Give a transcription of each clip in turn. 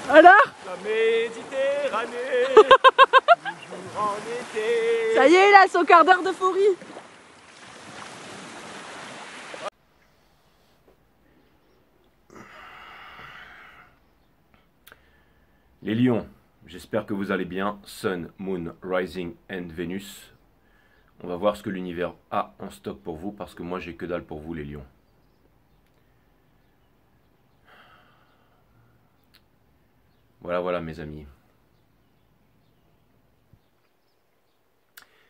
Alors? La Méditerranée, toujours en été. Ça y est, là, son quart d'heure d'euphorie. Les lions, j'espère que vous allez bien. Sun, Moon, Rising and Venus. On va voir ce que l'univers a en stock pour vous, parce que moi j'ai que dalle pour vous les lions. Voilà mes amis.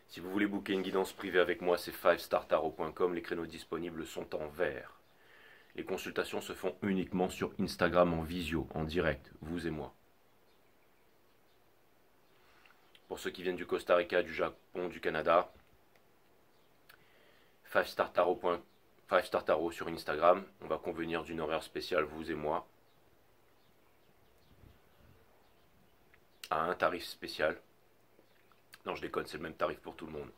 Si vous voulez booker une guidance privée avec moi, c'est 5startarot.com. Les créneaux disponibles sont en vert. Les consultations se font uniquement sur Instagram en visio, en direct, vous et moi. Pour ceux qui viennent du Costa Rica, du Japon, du Canada, 5startarot sur Instagram. On va convenir d'une horaire spéciale, vous et moi, à un tarif spécial. Non, je déconne, c'est le même tarif pour tout le monde.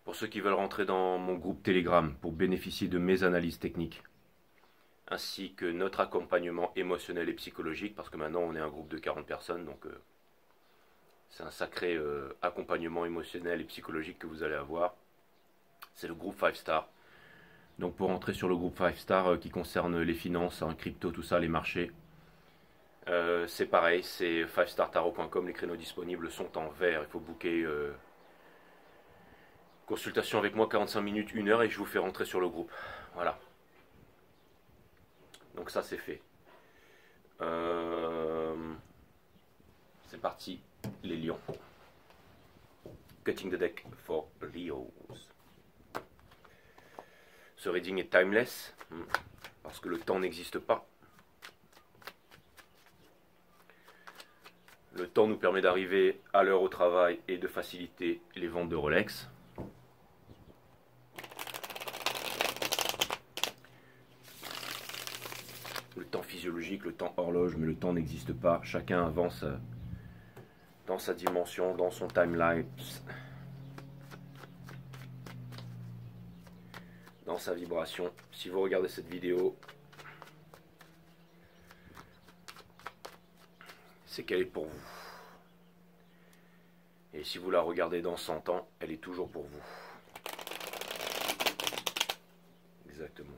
Pour ceux qui veulent rentrer dans mon groupe Telegram pour bénéficier de mes analyses techniques, ainsi que notre accompagnement émotionnel et psychologique, parce que maintenant on est un groupe de 40 personnes, donc c'est un sacré accompagnement émotionnel et psychologique que vous allez avoir. C'est le groupe 5 Star. Donc pour entrer sur le groupe 5 Star qui concerne les finances, crypto, tout ça, les marchés, c'est pareil, c'est 5startarot.com. Les créneaux disponibles sont en vert. Il faut booker consultation avec moi, 45 minutes, 1 heure, et je vous fais rentrer sur le groupe. Voilà. Donc ça c'est fait. C'est parti, les lions. Cutting the deck for Leos. Ce reading est timeless, parce que le temps n'existe pas. Le temps nous permet d'arriver à l'heure au travail et de faciliter les ventes de Rolex. Le temps physiologique, le temps horloge, mais le temps n'existe pas. Chacun avance dans sa dimension, dans son timelapse, dans sa vibration. Si vous regardez cette vidéo, c'est qu'elle est pour vous. Et si vous la regardez dans 100 ans, elle est toujours pour vous. Exactement.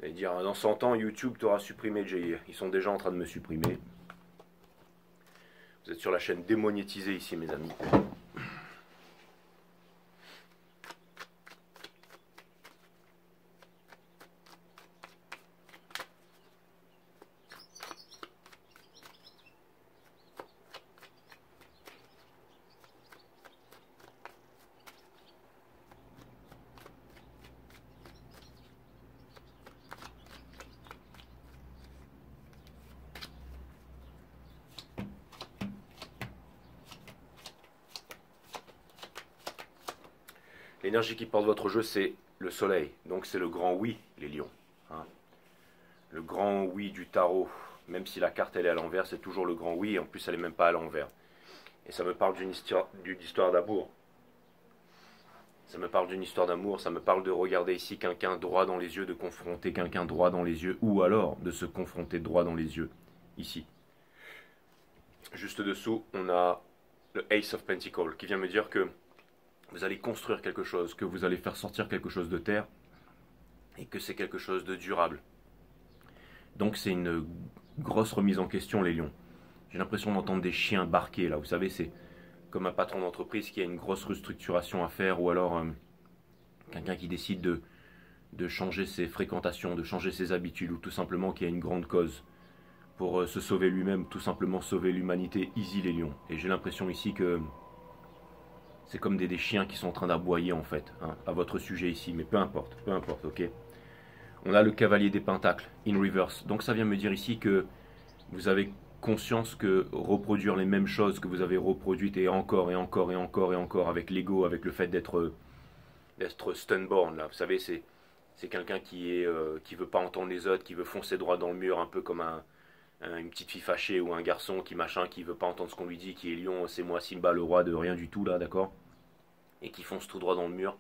Et dire, dans 100 ans, YouTube t'aura supprimé, Jay. Ils sont déjà en train de me supprimer. Vous êtes sur la chaîne démonétisée ici, mes amis. L'énergie qui porte votre jeu, c'est le soleil. Donc c'est le grand oui, les lions. Le grand oui du tarot. Même si la carte elle est à l'envers, c'est toujours le grand oui. Et en plus, elle n'est même pas à l'envers. Et ça me parle d'une histoire d'amour. Ça me parle d'une histoire d'amour. Ça me parle de regarder ici quelqu'un droit dans les yeux, de confronter quelqu'un droit dans les yeux. Ou alors de se confronter droit dans les yeux. Ici. Juste dessous, on a le Ace of Pentacles qui vient me dire que vous allez construire quelque chose, que vous allez faire sortir quelque chose de terre et que c'est quelque chose de durable. Donc c'est une grosse remise en question, les lions. J'ai l'impression d'entendre des chiens barquer là. Vous savez, c'est comme un patron d'entreprise qui a une grosse restructuration à faire, ou alors quelqu'un qui décide de changer ses fréquentations, de changer ses habitudes, ou tout simplement qui a une grande cause pour se sauver lui-même, tout simplement sauver l'humanité. Easy les lions. Et j'ai l'impression ici que c'est comme des chiens qui sont en train d'aboyer en fait, à votre sujet ici, mais peu importe, ok. On a le cavalier des pentacles, in reverse. Donc ça vient me dire ici que vous avez conscience que reproduire les mêmes choses que vous avez reproduites et encore et encore et encore et encore avec l'ego, avec le fait d'être stunborn là. Vous savez, c'est quelqu'un qui veut pas entendre les autres, qui veut foncer droit dans le mur, un peu comme une petite fille fâchée ou un garçon qui veut pas entendre ce qu'on lui dit, qui est lion, c'est moi Simba, le roi de rien du tout là, d'accord. et qui foncent tout droit dans le mur,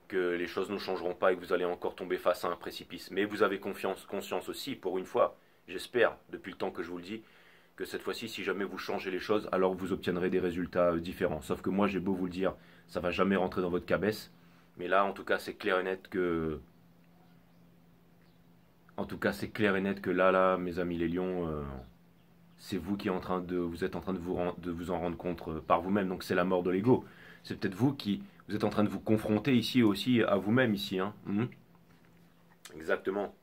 que les choses ne changeront pas et que vous allez encore tomber face à un précipice. Mais vous avez conscience aussi, pour une fois, j'espère, depuis le temps que je vous le dis, que cette fois-ci, si jamais vous changez les choses, alors vous obtiendrez des résultats différents. Sauf que moi, j'ai beau vous le dire, ça va jamais rentrer dans votre cabesse. Mais là, en tout cas, c'est clair et net que... En tout cas, c'est clair et net que là, mes amis les lions, c'est vous qui êtes en train de vous en rendre compte par vous-même. Donc c'est la mort de l'ego. C'est peut-être vous êtes en train de vous confronter ici aussi à vous-même ici. Hein. Exactement.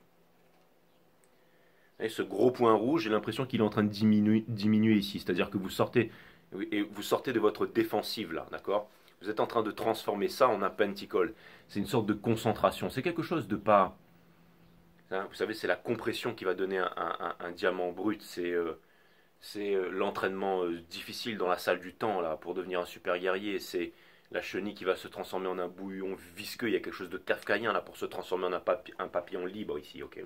Et ce gros point rouge, j'ai l'impression qu'il est en train de diminuer ici. C'est-à-dire que vous sortez de votre défensive là, d'accord? Vous êtes en train de transformer ça en un pentacle. C'est une sorte de concentration. C'est quelque chose de pas... Hein, vous savez, c'est la compression qui va donner un diamant brut. C'est l'entraînement difficile dans la salle du temps là, pour devenir un super guerrier. C'est la chenille qui va se transformer en un bouillon visqueux. Il y a quelque chose de kafkaïen là pour se transformer en un papillon libre ici. Ok.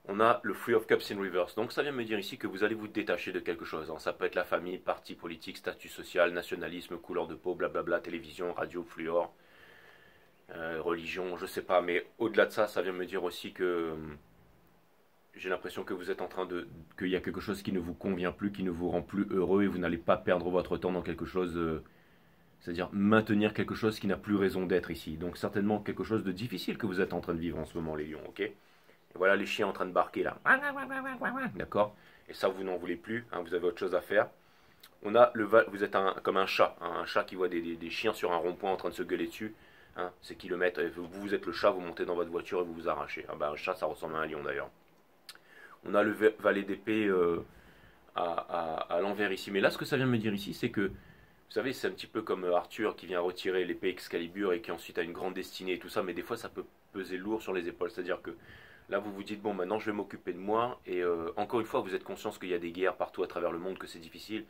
On a le Three of Cups in reverse. Donc ça vient me dire ici que vous allez vous détacher de quelque chose. Ça peut être la famille, parti politique, statut social, nationalisme, couleur de peau, blablabla, télévision, radio, fluor, religion, je sais pas. Mais au-delà de ça, ça vient me dire aussi que j'ai l'impression que vous êtes en train de... qu'il y a quelque chose qui ne vous convient plus, qui ne vous rend plus heureux et vous n'allez pas perdre votre temps dans quelque chose... c'est-à-dire maintenir quelque chose qui n'a plus raison d'être ici. Donc certainement quelque chose de difficile que vous êtes en train de vivre en ce moment, les lions, ok? Et voilà les chiens en train de barquer là. D'accord? Et ça, vous n'en voulez plus, hein, vous avez autre chose à faire. On a vous êtes comme un chat, hein, un chat qui voit des chiens sur un rond-point en train de se gueuler dessus. Hein, c'est kilomètres, vous êtes le chat, vous montez dans votre voiture et vous vous arrachez. Ah ben, un chat, ça ressemble à un lion d'ailleurs. On a le valet d'épée à l'envers ici. Mais là, ce que ça vient me dire ici, c'est que, vous savez, c'est un petit peu comme Arthur qui vient retirer l'épée Excalibur et qui ensuite a une grande destinée et tout ça, mais des fois, ça peut peser lourd sur les épaules. C'est-à-dire que là, vous vous dites, bon, maintenant, je vais m'occuper de moi. Et encore une fois, vous êtes conscience qu'il y a des guerres partout à travers le monde, que c'est difficile.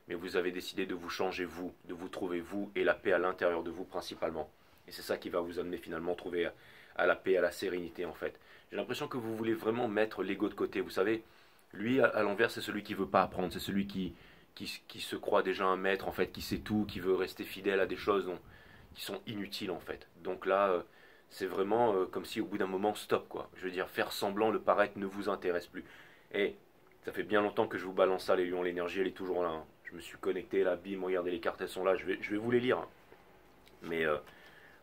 Mais vous avez décidé de vous changer, vous, de vous trouver, vous, et la paix à l'intérieur de vous, principalement. Et c'est ça qui va vous amener, finalement, trouver à la paix, à la sérénité, en fait. J'ai l'impression que vous voulez vraiment mettre l'ego de côté. Vous savez, lui, à l'envers, c'est celui qui veut pas apprendre. C'est celui qui se croit déjà un maître, en fait, qui sait tout, qui veut rester fidèle à des choses qui sont inutiles, en fait. Donc là... c'est vraiment comme si au bout d'un moment, stop quoi. Je veux dire, faire semblant, le paraître ne vous intéresse plus. Et ça fait bien longtemps que je vous balance ça, les lions, l'énergie elle est toujours là. Hein. Je me suis connecté là, bim, regardez les cartes, elles sont là, je vais vous les lire. Hein. Mais,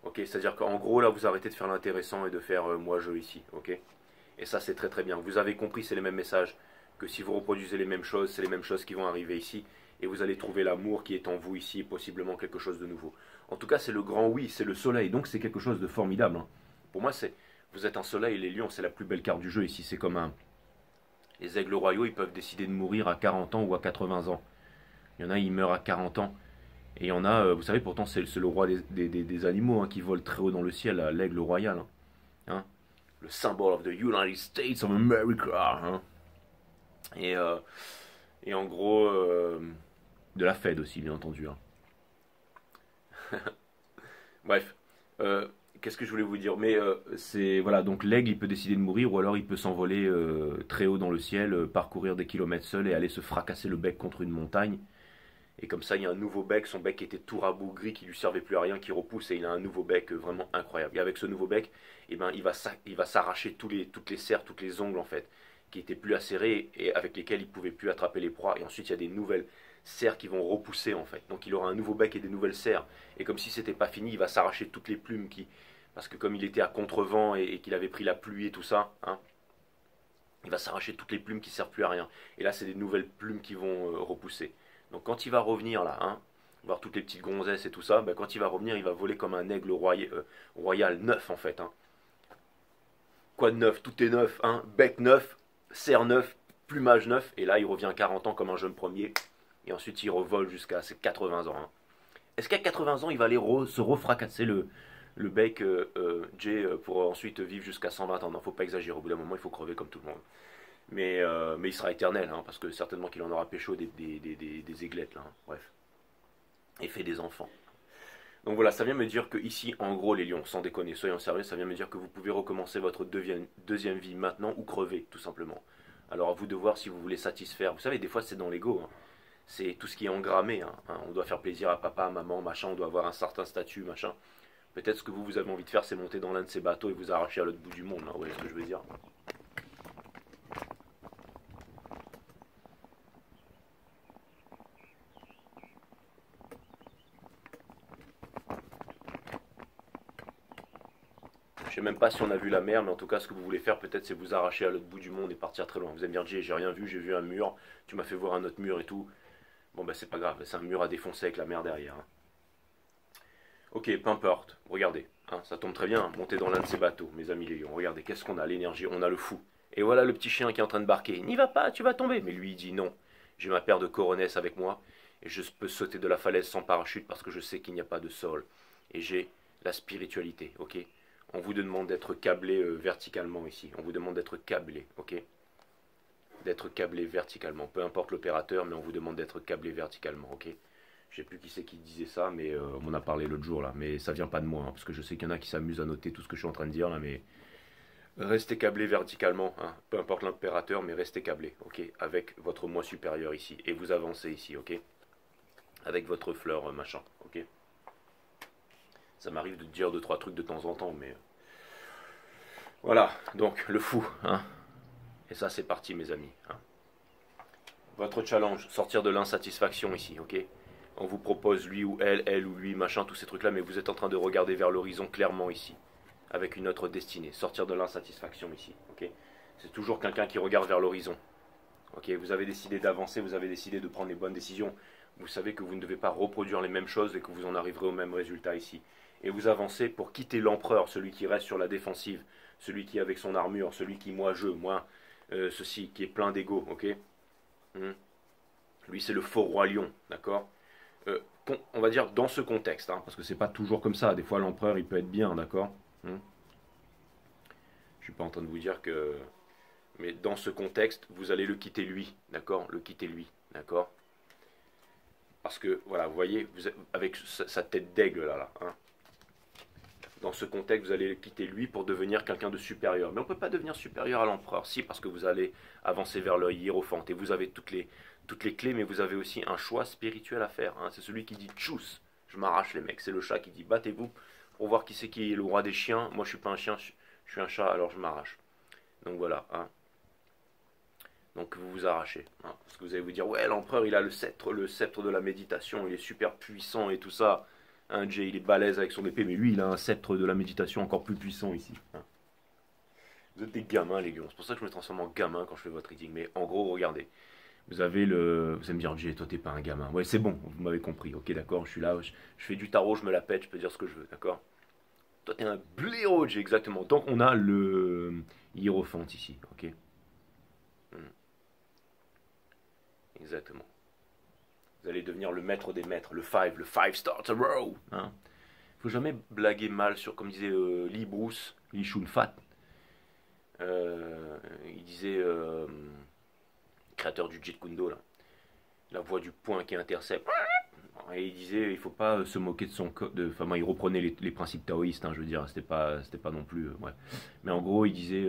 ok, c'est-à-dire qu'en gros là, vous arrêtez de faire l'intéressant et de faire moi-je ici, ok. Et ça c'est très très bien. Vous avez compris, c'est les mêmes messages, que si vous reproduisez les mêmes choses, c'est les mêmes choses qui vont arriver ici. Et vous allez trouver l'amour qui est en vous ici, et possiblement quelque chose de nouveau. En tout cas, c'est le grand oui, c'est le soleil, donc c'est quelque chose de formidable. Hein. Pour moi, vous êtes un soleil, les lions, c'est la plus belle carte du jeu ici. C'est comme les aigles royaux, ils peuvent décider de mourir à 40 ans ou à 80 ans. Il y en a, ils meurent à 40 ans. Et il y en a, vous savez, pourtant, c'est le roi des animaux hein, qui vole très haut dans le ciel, l'aigle royal. Hein. Hein. Le symbole of the United States of America. Hein. Et en gros, de la Fed aussi, bien entendu. Hein. Bref, qu'est-ce que je voulais vous dire? Mais c'est voilà, donc l'aigle il peut décider de mourir ou alors il peut s'envoler très haut dans le ciel, parcourir des kilomètres seul et aller se fracasser le bec contre une montagne. Et comme ça, il y a un nouveau bec, son bec était tout rabougri, qui lui servait plus à rien, qui repousse et il a un nouveau bec vraiment incroyable. Et avec ce nouveau bec, eh ben, il va s'arracher toutes les serres, toutes les ongles en fait, qui étaient plus acérées et avec lesquelles il pouvait plus attraper les proies. Et ensuite, il y a des nouvelles serres qui vont repousser en fait. Donc il aura un nouveau bec et des nouvelles serres. Et comme si c'était pas fini, il va s'arracher toutes les plumes parce que comme il était à contrevent et qu'il avait pris la pluie et tout ça, hein, il va s'arracher toutes les plumes qui servent plus à rien. Et là, c'est des nouvelles plumes qui vont repousser. Donc quand il va revenir là, hein, voir toutes les petites gonzesses et tout ça, ben, quand il va revenir, il va voler comme un aigle royal neuf en fait. Hein. Quoi de neuf? Tout est neuf, hein, bec neuf, serre neuf, plumage neuf, et là il revient 40 ans comme un jeune premier, et ensuite il revole jusqu'à ses 80 ans. Hein. Est-ce qu'à 80 ans il va aller se refracasser le bec Jay pour ensuite vivre jusqu'à 120 ans? Non, faut pas exagérer, au bout d'un moment il faut crever comme tout le monde. Mais il sera éternel, hein, parce que certainement qu'il en aura pécho des aiglettes, là, hein, bref. Et fait des enfants. Donc voilà, ça vient me dire que ici, en gros, les lions, sans déconner, soyons sérieux, ça vient me dire que vous pouvez recommencer votre deuxième vie maintenant ou crever, tout simplement. Alors à vous de voir si vous voulez satisfaire. Vous savez, des fois c'est dans l'ego. Hein. c'est tout ce qui est engrammé. On doit faire plaisir à papa, à maman, machin, on doit avoir un certain statut, machin. Peut-être ce que vous avez envie de faire, c'est monter dans l'un de ces bateaux et vous arracher à l'autre bout du monde. Vous voyez ce que je veux dire? Je sais même pas si on a vu la mer, mais en tout cas, ce que vous voulez faire, peut-être, c'est vous arracher à l'autre bout du monde et partir très loin. Vous allez me dire, Jay, j'ai rien vu, j'ai vu un mur, tu m'as fait voir un autre mur et tout. Bon, ben, c'est pas grave, c'est un mur à défoncer avec la mer derrière. Ok, peu importe, regardez, ça tombe très bien, montez dans l'un de ces bateaux, mes amis les lions. Regardez, qu'est-ce qu'on a? L'énergie, on a le fou. Et voilà le petit chien qui est en train de barquer. N'y va pas, tu vas tomber. Mais lui, il dit non. J'ai ma paire de coronesses avec moi et je peux sauter de la falaise sans parachute parce que je sais qu'il n'y a pas de sol. Et j'ai la spiritualité, ok? On vous demande d'être câblé verticalement ici. On vous demande d'être câblé, ok? D'être câblé verticalement. Peu importe l'opérateur, mais on vous demande d'être câblé verticalement, ok? Je sais plus qui c'est qui disait ça, mais on en a parlé l'autre jour là. Mais ça vient pas de moi, parce que je sais qu'il y en a qui s'amusent à noter tout ce que je suis en train de dire là, mais restez câblé verticalement, peu importe l'opérateur, mais restez câblé, ok? Avec votre moi supérieur ici. Et vous avancez ici, ok? Avec votre fleur machin, ok? Ça m'arrive de dire 2-3 trucs de temps en temps, mais voilà, donc le fou, Et ça c'est parti mes amis, Votre challenge, sortir de l'insatisfaction ici, ok? On vous propose lui ou elle ou lui, machin, tous ces trucs là, mais vous êtes en train de regarder vers l'horizon clairement ici, avec une autre destinée, sortir de l'insatisfaction ici, ok? C'est toujours quelqu'un qui regarde vers l'horizon, ok? Vous avez décidé d'avancer, vous avez décidé de prendre les bonnes décisions, vous savez que vous ne devez pas reproduire les mêmes choses et que vous en arriverez au même résultat ici. Et vous avancez pour quitter l'empereur, celui qui reste sur la défensive, celui qui est avec son armure, celui qui moi, ceci, qui est plein d'ego, ok? Lui c'est le faux roi lion, d'accord? On va dire dans ce contexte, parce que c'est pas toujours comme ça, des fois l'empereur il peut être bien, d'accord? Je suis pas en train de vous dire que... Mais dans ce contexte, vous allez le quitter lui, d'accord? Le quitter lui, d'accord? Parce que, voilà, vous voyez, avec sa tête d'aigle là, dans ce contexte, vous allez le quitter lui pour devenir quelqu'un de supérieur. Mais on ne peut pas devenir supérieur à l'empereur, si, parce que vous allez avancer vers le hiérophante. Et vous avez toutes les clés, mais vous avez aussi un choix spirituel à faire. C'est celui qui dit tchous, je m'arrache les mecs. C'est le chat qui dit battez-vous pour voir qui c'est qui est le roi des chiens. Moi je suis pas un chien, je suis un chat, alors je m'arrache. Donc voilà. Donc vous vous arrachez. Parce que vous allez vous dire, ouais, l'empereur il a le sceptre de la méditation, il est super puissant et tout ça. Jay il est balèze avec son épée, mais lui il a un sceptre de la méditation encore plus puissant ici. Vous êtes des gamins les lions, c'est pour ça que je me transforme en gamin quand je fais votre reading. Mais en gros, regardez. Vous allez me dire, Jay, toi t'es pas un gamin. Ouais, c'est bon, vous m'avez compris. Ok, d'accord, je suis là, je fais du tarot, je me la pète, je peux dire ce que je veux, d'accord? Toi t'es un blaireau, Jay, exactement. Donc on a le hiérophante ici, ok? Exactement. Vous allez devenir le maître des maîtres, le five stars a row. Faut jamais blaguer mal sur, comme disait Lee Bruce, Lee Shun Fat. Il disait, créateur du Jeet Kune Do, là, la voix du poing qui intercepte. Et il disait, il faut pas se moquer de son corps. Enfin, il reprenait les principes taoïstes, je veux dire, c'était pas non plus. Ouais. Mais en gros, il disait,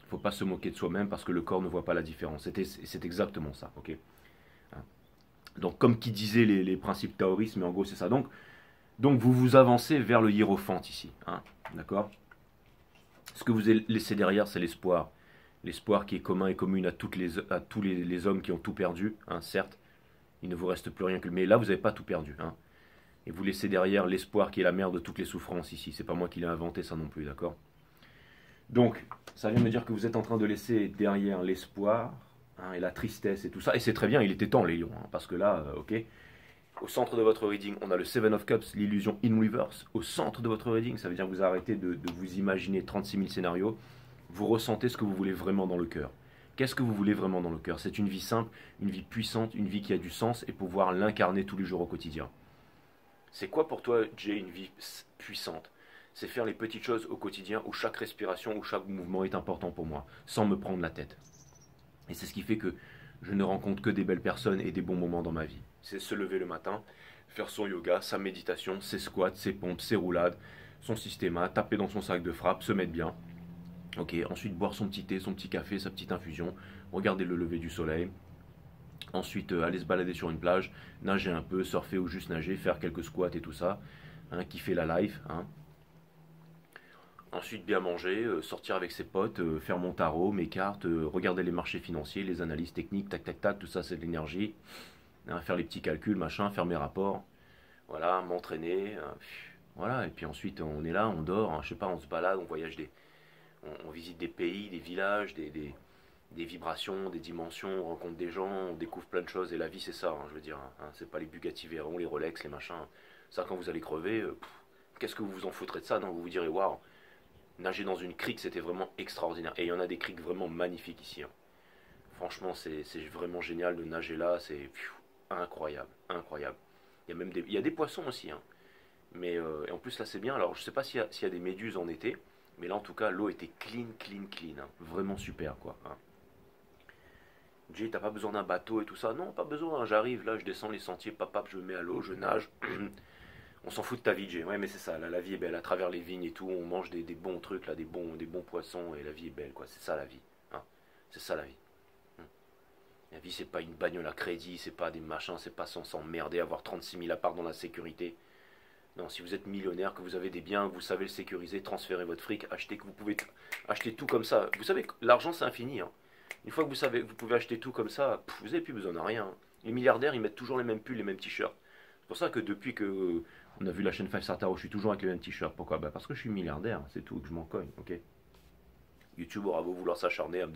faut pas se moquer de soi-même parce que le corps ne voit pas la différence. C'est exactement ça, ok? Donc, comme qui disait les principes taoïstes, mais en gros, c'est ça. Donc vous vous avancez vers le hiérophante ici, d'accord? Ce que vous avez laissé derrière, c'est l'espoir. L'espoir qui est commun et commune à tous les hommes qui ont tout perdu, certes. Il ne vous reste plus rien que... Mais là, vous n'avez pas tout perdu. Et vous laissez derrière l'espoir qui est la mère de toutes les souffrances ici. C'est pas moi qui l'ai inventé, ça non plus, d'accord? Donc, ça vient me dire que vous êtes en train de laisser derrière l'espoir, et la tristesse et tout ça. Et c'est très bien, il était temps, les lions. Parce que là, ok... Au centre de votre reading, on a le Seven of Cups, l'illusion in reverse. Au centre de votre reading, ça veut dire que vous arrêtez de vous imaginer 36 000 scénarios. Vous ressentez ce que vous voulez vraiment dans le cœur. Qu'est-ce que vous voulez vraiment dans le cœur? C'est une vie simple, une vie puissante, une vie qui a du sens et pouvoir l'incarner tous les jours au quotidien. C'est quoi pour toi, Jay, une vie puissante? C'est faire les petites choses au quotidien où chaque respiration, où chaque mouvement est important pour moi, sans me prendre la tête. Et c'est ce qui fait que je ne rencontre que des belles personnes et des bons moments dans ma vie. C'est se lever le matin, faire son yoga, sa méditation, ses squats, ses pompes, ses roulades, son systéma, taper dans son sac de frappe, se mettre bien. Ok, ensuite boire son petit thé, son petit café, sa petite infusion, regarder le lever du soleil, Ensuite, aller se balader sur une plage, nager un peu, surfer ou juste nager, faire quelques squats et tout ça, hein, kiffer la life. Hein. Ensuite, bien manger, sortir avec ses potes, faire mon tarot, mes cartes, regarder les marchés financiers, les analyses techniques, tac tac tac, tout ça c'est de l'énergie. Hein, faire les petits calculs, machin, faire mes rapports, voilà, m'entraîner. Voilà, et puis ensuite on est là, on dort, hein, je sais pas, on se balade, on voyage on visite des pays, des villages, des vibrations, des dimensions, on rencontre des gens, on découvre plein de choses, et la vie c'est ça, hein, je veux dire, hein, c'est pas les Bugatti Veyron, les Rolex, les machins. Ça, quand vous allez crever, qu'est-ce que vous vous en foutrez de ça? Non, vous vous direz, waouh, nager dans une crique c'était vraiment extraordinaire, et il y en a des criques vraiment magnifiques ici. Hein. Franchement, c'est vraiment génial de nager là, c'est incroyable, incroyable. Il y a même il y a des poissons aussi, hein. Mais et en plus là c'est bien, alors je sais pas s'il y a des méduses en été, mais là en tout cas l'eau était clean, clean, clean, hein. Vraiment super quoi. Hein. Jay, t'as pas besoin d'un bateau et tout ça? Non, pas besoin, hein. J'arrive là, je descends les sentiers, papa, je me mets à l'eau, je nage. On s'en fout de ta vie, Jay. Ouais, mais c'est ça, là, la vie est belle, à travers les vignes et tout, on mange des bons trucs, là, des bons poissons, et la vie est belle, quoi. C'est ça la vie. Hein. C'est ça la vie. La vie, c'est pas une bagnole à crédit, c'est pas des machins, c'est pas sans s'emmerder, avoir 36 000 apparts dans la sécurité. Non, si vous êtes millionnaire, que vous avez des biens, que vous savez le sécuriser, transférer votre fric, acheter, que vous pouvez acheter tout comme ça. Vous savez que l'argent, c'est infini. Hein. Une fois que vous savez que vous pouvez acheter tout comme ça, vous n'avez plus besoin de rien. Hein. Les milliardaires, ils mettent toujours les mêmes pulls, les mêmes t-shirts. C'est pour ça que depuis que on a vu la chaîne 5 Star Tarot, je suis toujours avec les mêmes t-shirts. Pourquoi? Bah parce que je suis milliardaire, c'est tout, que je m'en cogne, ok? YouTube aura beau vouloir s'acharner à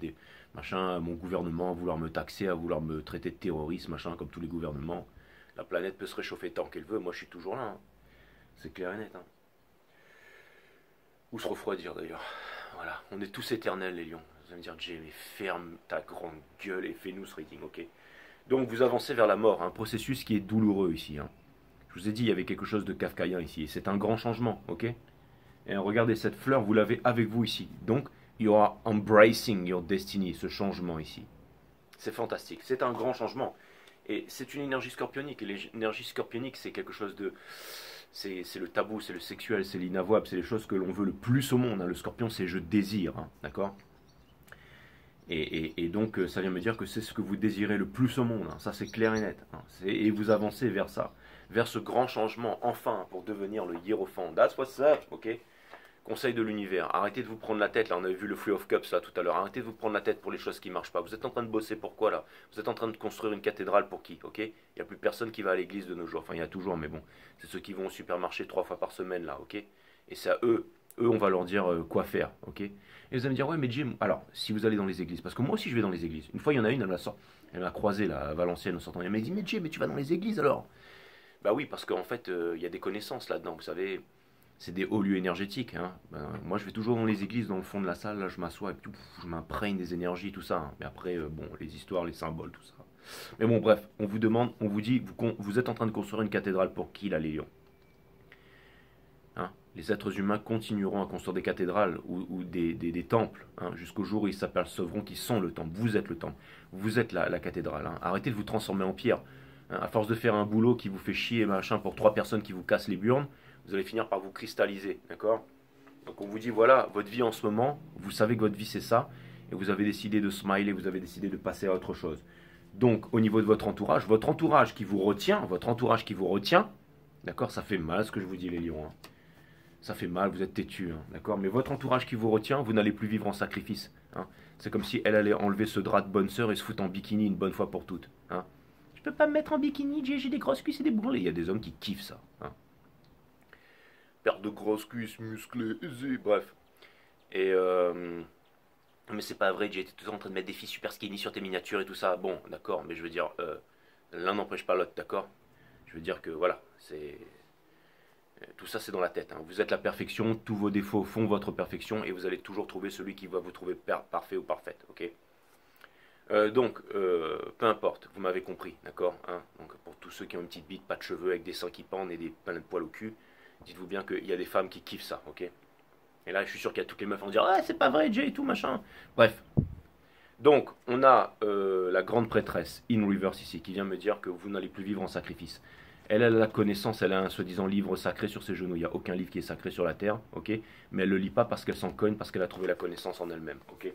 à mon gouvernement, à vouloir me taxer, à vouloir me traiter de terroriste, machin, comme tous les gouvernements. La planète peut se réchauffer tant qu'elle veut, moi je suis toujours là. Hein. C'est clair et net. Hein. Ou se refroidir d'ailleurs. Voilà, on est tous éternels les lions. Vous allez me dire, Jay, mais ferme ta grande gueule et fais-nous ce reading, ok? Donc vous avancez vers la mort, un processus qui est douloureux ici. Hein. Je vous ai dit, il y avait quelque chose de kafkaïen ici. C'est un grand changement, ok? Et regardez, cette fleur, vous l'avez avec vous ici. Donc, you are embracing your destiny, ce changement ici. C'est fantastique, c'est un grand changement. Et c'est une énergie scorpionique. Et l'énergie scorpionique, c'est quelque chose de... C'est le tabou, c'est le sexuel, c'est l'inavouable, c'est les choses que l'on veut le plus au monde. Hein. Le scorpion, c'est je désire, hein, d'accord? Et donc, ça vient me dire que c'est ce que vous désirez le plus au monde. Hein. Ça, c'est clair et net. Hein. Et vous avancez vers ça, vers ce grand changement, enfin, pour devenir le hiérophant. That's what's up, ok? Conseil de l'univers, arrêtez de vous prendre la tête, là on avait vu le Free of Cups là tout à l'heure, arrêtez de vous prendre la tête pour les choses qui ne marchent pas, vous êtes en train de bosser pourquoi là? Vous êtes en train de construire une cathédrale pour qui? Ok? Il n'y a plus personne qui va à l'église de nos jours, enfin il y a toujours, mais bon, c'est ceux qui vont au supermarché 3 fois par semaine là, ok? Et c'est à eux on va leur dire quoi faire, ok? Et vous allez me dire, ouais mais Jim, alors si vous allez dans les églises, parce que moi aussi je vais dans les églises, une fois il y en a une, elle m'a croisé là à Valenciennes en sortant, elle m'a dit, mais Jim, mais tu vas dans les églises alors? Bah oui, parce qu'en fait il y a des connaissances là-dedans, vous savez. C'est des hauts lieux énergétiques. Hein. Moi, je vais toujours dans les églises, dans le fond de la salle, là, je m'assois et puis je m'imprègne des énergies, tout ça. Hein. Mais après, bon, les histoires, les symboles, tout ça. Mais bon, bref, on vous demande, on vous dit, vous êtes en train de construire une cathédrale pour qui, là, les lions? Hein. Les êtres humains continueront à construire des cathédrales ou des temples, hein, jusqu'au jour où ils s'apercevront qu'ils sont le temple. Vous êtes le temple. Vous êtes la cathédrale. Hein. Arrêtez de vous transformer en pierre. Hein. À force de faire un boulot qui vous fait chier, machin, pour 3 personnes qui vous cassent les burnes, vous allez finir par vous cristalliser, d'accord? Donc on vous dit, voilà, votre vie en ce moment, vous savez que votre vie c'est ça, et vous avez décidé de smiler, vous avez décidé de passer à autre chose. Donc au niveau de votre entourage qui vous retient, d'accord? Ça fait mal ce que je vous dis les lions, hein. Ça fait mal, vous êtes têtus, hein, d'accord? Mais votre entourage qui vous retient, vous n'allez plus vivre en sacrifice. Hein. C'est comme si elle allait enlever ce drap de bonne sœur et se foutre en bikini une bonne fois pour toutes. Hein. Je peux pas me mettre en bikini, j'ai des grosses cuisses et des bourrelets. Il y a des hommes qui kiffent ça. Hein. Perte de grosses cuisses, musclées, aisées, bref. Et mais c'est pas vrai, j'ai été tout le temps en train de mettre des filles super skinny sur tes miniatures et tout ça. Bon, d'accord, mais je veux dire, l'un n'empêche pas l'autre, d'accord? Je veux dire que voilà, c'est... Tout ça c'est dans la tête. Hein. Vous êtes la perfection, tous vos défauts font votre perfection et vous allez toujours trouver celui qui va vous trouver parfait ou parfaite, ok? Donc, peu importe, vous m'avez compris, d'accord, hein. Donc pour tous ceux qui ont une petite bite, pas de cheveux, avec des seins qui pendent et plein de poils au cul, dites-vous bien qu'il y a des femmes qui kiffent ça, ok? Et là, je suis sûr qu'il y a toutes les meufs qui vont dire, ah, c'est pas vrai, Jay et tout, machin. Bref. Donc, on a la grande prêtresse, in reverse ici, qui vient me dire que vous n'allez plus vivre en sacrifice. Elle a la connaissance, elle a un soi-disant livre sacré sur ses genoux. Il n'y a aucun livre qui est sacré sur la terre, ok? Mais elle ne le lit pas parce qu'elle s'en cogne, parce qu'elle a trouvé la connaissance en elle-même, ok?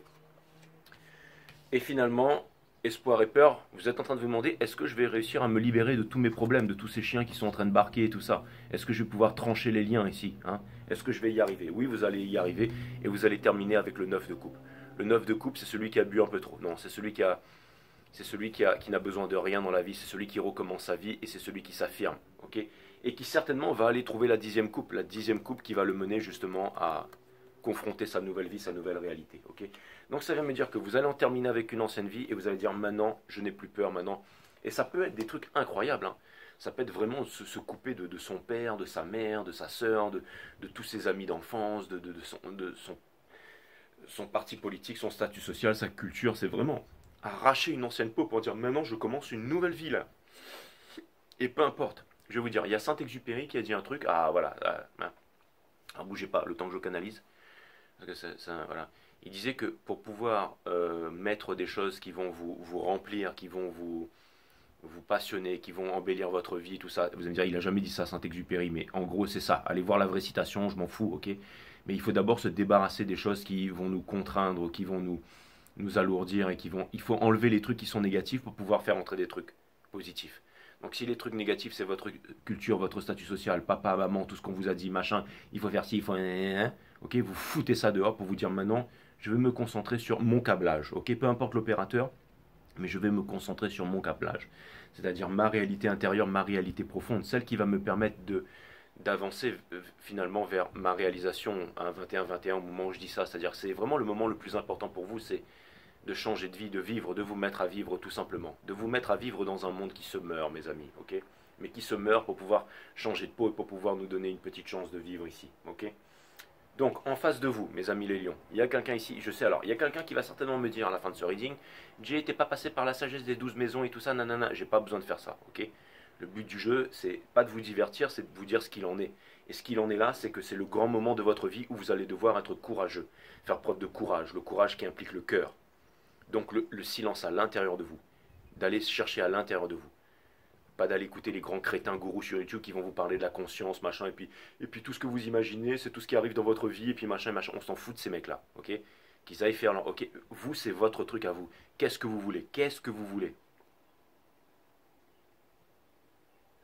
Et finalement, espoir et peur, vous êtes en train de vous demander, est-ce que je vais réussir à me libérer de tous mes problèmes, de tous ces chiens qui sont en train de barquer et tout ça? Est-ce que je vais pouvoir trancher les liens ici, hein? Est-ce que je vais y arriver? Oui, vous allez y arriver, et vous allez terminer avec le 9 de coupe. Le 9 de coupe, c'est celui qui a bu un peu trop. Non, c'est celui qui n'a besoin de rien dans la vie, c'est celui qui recommence sa vie, et c'est celui qui s'affirme, ok? Et qui certainement va aller trouver la 10e coupe qui va le mener justement à confronter sa nouvelle vie, sa nouvelle réalité, ok? Donc ça vient me dire que vous allez en terminer avec une ancienne vie et vous allez dire maintenant je n'ai plus peur maintenant. Et ça peut être des trucs incroyables, hein. Ça peut être vraiment se couper de son père, de sa mère, de sa sœur, de tous ses amis d'enfance, son parti politique, son statut social, sa culture. C'est vraiment arracher une ancienne peau pour dire maintenant je commence une nouvelle vie là. Et peu importe. Je vais vous dire, il y a Saint-Exupéry qui a dit un truc. Ah voilà, bougez pas, le temps que je canalise. Parce que voilà. Il disait que pour pouvoir mettre des choses qui vont vous remplir, qui vont vous passionner, qui vont embellir votre vie, tout ça. Vous allez me dire, il a jamais dit ça, Saint-Exupéry, mais en gros, c'est ça. Allez voir la vraie citation, je m'en fous, ok. Mais il faut d'abord se débarrasser des choses qui vont nous contraindre, qui vont nous alourdir et il faut enlever les trucs qui sont négatifs pour pouvoir faire entrer des trucs positifs. Donc si les trucs négatifs, c'est votre culture, votre statut social, papa, maman, tout ce qu'on vous a dit, machin, il faut faire ci, il faut... Ok, vous foutez ça dehors pour vous dire maintenant, je vais me concentrer sur mon câblage. Ok, peu importe l'opérateur, mais je vais me concentrer sur mon câblage. C'est-à-dire ma réalité intérieure, ma réalité profonde, celle qui va me permettre d'avancer finalement vers ma réalisation à un 21-21 au moment où je dis ça. C'est-à-dire c'est vraiment le moment le plus important pour vous, c'est de changer de vie, de vivre, de vous mettre à vivre tout simplement. De vous mettre à vivre dans un monde qui se meurt, mes amis, ok? Mais qui se meurt pour pouvoir changer de peau et pour pouvoir nous donner une petite chance de vivre ici, ok? Donc, en face de vous, mes amis les lions, il y a quelqu'un ici, je sais alors, il y a quelqu'un qui va certainement me dire à la fin de ce reading, Jay, t'es pas passé par la sagesse des 12 maisons et tout ça, nanana, j'ai pas besoin de faire ça, ok? Le but du jeu, c'est pas de vous divertir, c'est de vous dire ce qu'il en est. Et ce qu'il en est là, c'est que c'est le grand moment de votre vie où vous allez devoir être courageux, faire preuve de courage, le courage qui implique le cœur. Donc le silence à l'intérieur de vous, d'aller chercher à l'intérieur de vous. Pas d'aller écouter les grands crétins gourous sur YouTube qui vont vous parler de la conscience, machin, et puis tout ce que vous imaginez, c'est tout ce qui arrive dans votre vie, et puis machin, machin. On s'en fout de ces mecs-là, ok? Qu'ils aillent faire leur... Ok, vous, c'est votre truc à vous. Qu'est-ce que vous voulez? Qu'est-ce que vous voulez?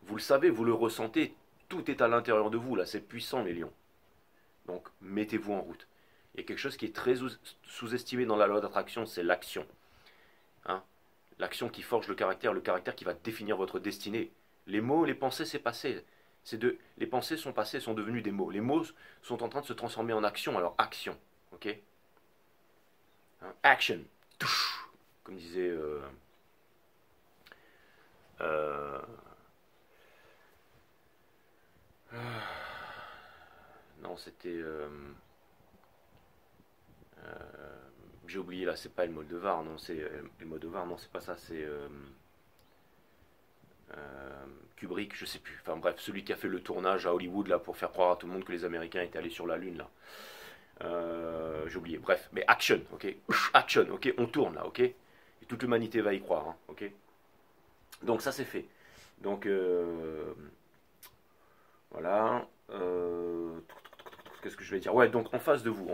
Vous le savez, vous le ressentez, tout est à l'intérieur de vous, là, c'est puissant, les lions. Donc, mettez-vous en route. Il y a quelque chose qui est très sous-estimé dans la loi d'attraction, c'est l'action. Hein? L'action qui forge le caractère qui va définir votre destinée. Les mots, les pensées, c'est passé. Les pensées sont passées, sont devenues des mots. Les mots sont en train de se transformer en action, alors action. Ok? Hein? Action. Comme disait... euh, non, c'était... j'ai oublié là, c'est pas El Moldovar, non, c'est El Moldovar, non, c'est pas ça, c'est Kubrick, je sais plus. Enfin bref, celui qui a fait le tournage à Hollywood là pour faire croire à tout le monde que les Américains étaient allés sur la Lune là. J'ai oublié. Bref, mais action, ok, action, ok, on tourne là, ok, et toute l'humanité va y croire, hein, ok. Donc ça c'est fait. Donc voilà. Qu'est-ce que je vais dire? Ouais, donc en face de vous,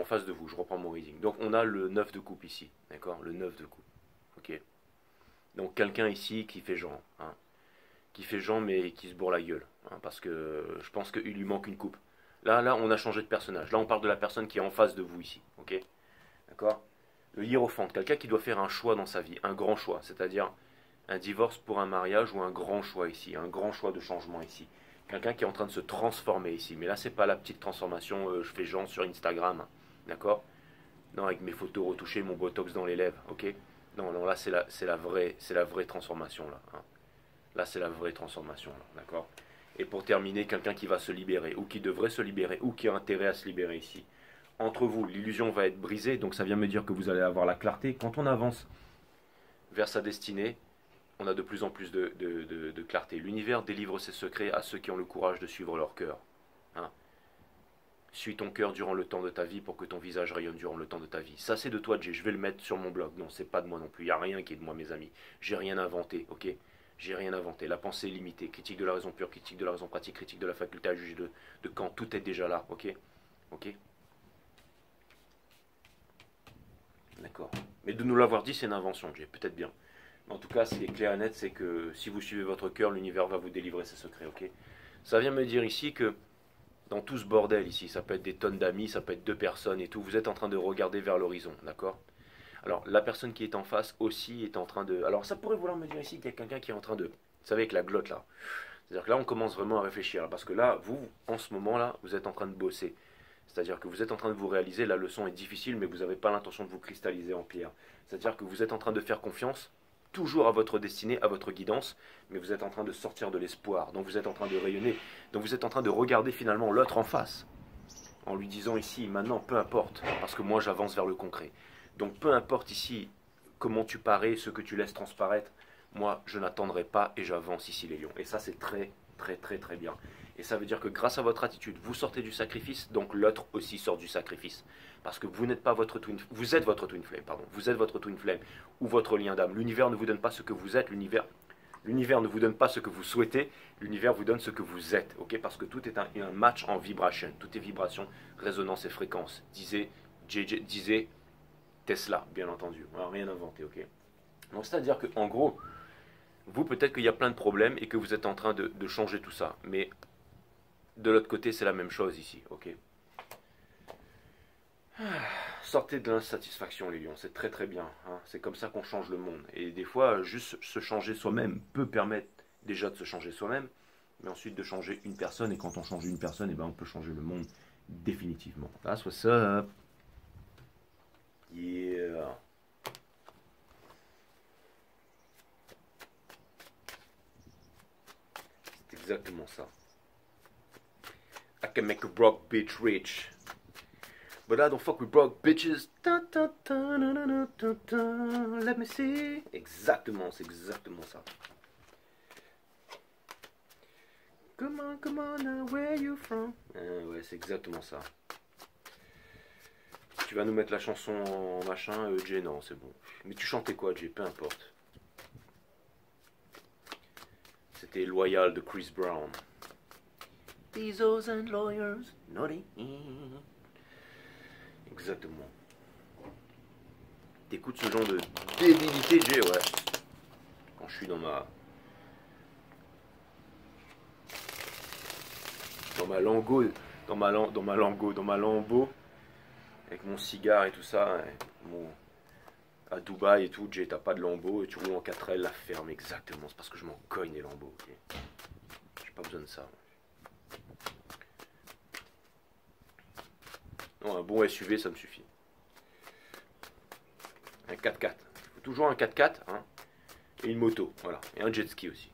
je reprends mon reading. Donc on a le 9 de coupe ici, d'accord? Le 9 de coupe, ok? Donc quelqu'un ici qui fait genre, hein, qui fait genre mais qui se bourre la gueule, hein, parce que je pense qu'il lui manque une coupe. Là, on a changé de personnage. Là, on parle de la personne qui est en face de vous ici, ok? D'accord? Le hiérophante, quelqu'un qui doit faire un choix dans sa vie, un grand choix, c'est-à-dire un divorce pour un mariage ou un grand choix ici, un grand choix de changement ici. Quelqu'un qui est en train de se transformer ici. Mais là, c'est pas la petite transformation, je fais genre sur Instagram, d'accord? Non, avec mes photos retouchées, mon botox dans les lèvres, ok? Non, non, là, c'est la vraie transformation, là. Hein. Là, c'est la vraie transformation, là, d'accord? Et pour terminer, quelqu'un qui va se libérer, ou qui devrait se libérer, ou qui a intérêt à se libérer ici. Entre vous, l'illusion va être brisée, donc ça vient me dire que vous allez avoir la clarté. Quand on avance vers sa destinée, on a de plus en plus de clarté. L'univers délivre ses secrets à ceux qui ont le courage de suivre leur cœur. Hein? Suis ton cœur durant le temps de ta vie pour que ton visage rayonne durant le temps de ta vie. Ça c'est de toi, Jay, je vais le mettre sur mon blog. Non, c'est pas de moi non plus, il n'y a rien qui est de moi, mes amis. J'ai rien inventé, ok? J'ai rien inventé. La pensée est limitée. Critique de la raison pure, critique de la raison pratique, critique de la faculté à juger de quand. Tout est déjà là, ok? Ok? D'accord. Mais de nous l'avoir dit, c'est une invention, Jay, peut-être bien. En tout cas, ce qui est clair et net, c'est que si vous suivez votre cœur, l'univers va vous délivrer ses secrets, ok? Ça vient me dire ici que dans tout ce bordel ici, ça peut être des tonnes d'amis, ça peut être deux personnes et tout, vous êtes en train de regarder vers l'horizon, d'accord? Alors, la personne qui est en face aussi est en train de... Alors, ça pourrait vouloir me dire ici qu'il y a quelqu'un qui est en train de... Vous savez, avec la glotte là. C'est-à-dire que là, on commence vraiment à réfléchir, là, parce que là, vous, en ce moment-là, vous êtes en train de bosser. C'est-à-dire que vous êtes en train de vous réaliser, la leçon est difficile, mais vous n'avez pas l'intention de vous cristalliser en pierre. C'est-à-dire que vous êtes en train de faire confiance toujours à votre destinée, à votre guidance, mais vous êtes en train de sortir de l'espoir. Donc vous êtes en train de rayonner. Donc vous êtes en train de regarder finalement l'autre en face, en lui disant ici, maintenant, peu importe, parce que moi j'avance vers le concret. Donc peu importe ici comment tu parais, ce que tu laisses transparaître, moi je n'attendrai pas et j'avance ici les lions. Et ça c'est très très très très bien. Et ça veut dire que grâce à votre attitude, vous sortez du sacrifice, donc l'autre aussi sort du sacrifice. Parce que vous n'êtes pas votre twin, vous êtes votre twin flame, pardon. Vous êtes votre twin flame ou votre lien d'âme. L'univers ne vous donne pas ce que vous êtes, l'univers ne vous donne pas ce que vous souhaitez, l'univers vous donne ce que vous êtes, ok? Parce que tout est un match en vibration, tout est vibration, résonance et fréquence. Disait Tesla, bien entendu. On n'a rien inventé, ok? Donc c'est-à-dire qu'en gros, vous peut-être qu'il y a plein de problèmes et que vous êtes en train de changer tout ça, mais de l'autre côté, c'est la même chose ici, ok? Sortez de l'insatisfaction, les lions, c'est très très bien, hein. C'est comme ça qu'on change le monde. Et des fois, juste se changer soi-même peut permettre déjà de se changer soi-même, mais ensuite de changer une personne. Et quand on change une personne, eh ben, on peut changer le monde définitivement. That's what's up. Yeah. C'est exactement ça. I can make a broke bitch rich. But I don't fuck with broke bitches. Let me see. Exactement, c'est exactement ça. Come on, now, where you from? Ouais, c'est exactement ça. Tu vas nous mettre la chanson en machin, Jay, non, c'est bon. Mais tu chantais quoi, Jay? Peu importe. C'était Loyal de Chris Brown. These hoes and lawyers, naughty. Exactement. T'écoutes ce genre de débilité, Jay, ouais. Quand je suis dans ma lango, dans ma lambeau, avec mon cigare et tout ça, à Dubaï et tout, Jay, t'as pas de lambeau et tu roules en 4L, la ferme, exactement. C'est parce que je m'en cogne les lambeaux, ok. J'ai pas besoin de ça. Non, un bon SUV, ça me suffit. Un 4x4. Il faut toujours un 4x4, hein, et une moto, voilà. Et un jet ski aussi.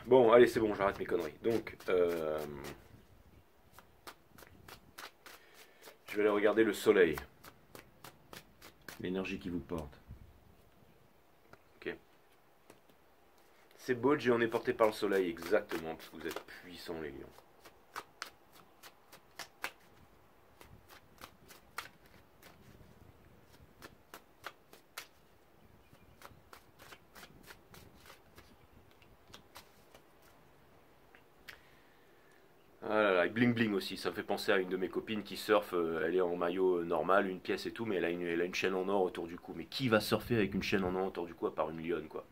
Bon, allez, c'est bon, j'arrête mes conneries. Donc, je vais aller regarder le soleil. L'énergie qui vous porte. Ok. C'est beau, Jay, on est porté par le soleil, exactement, parce que vous êtes puissants, les lions. Ah là là, et bling bling aussi, ça me fait penser à une de mes copines qui surfe, elle est en maillot normal, une pièce et tout, mais elle a une chaîne en or autour du cou. Mais qui va surfer avec une chaîne en or autour du cou à part une lionne, quoi?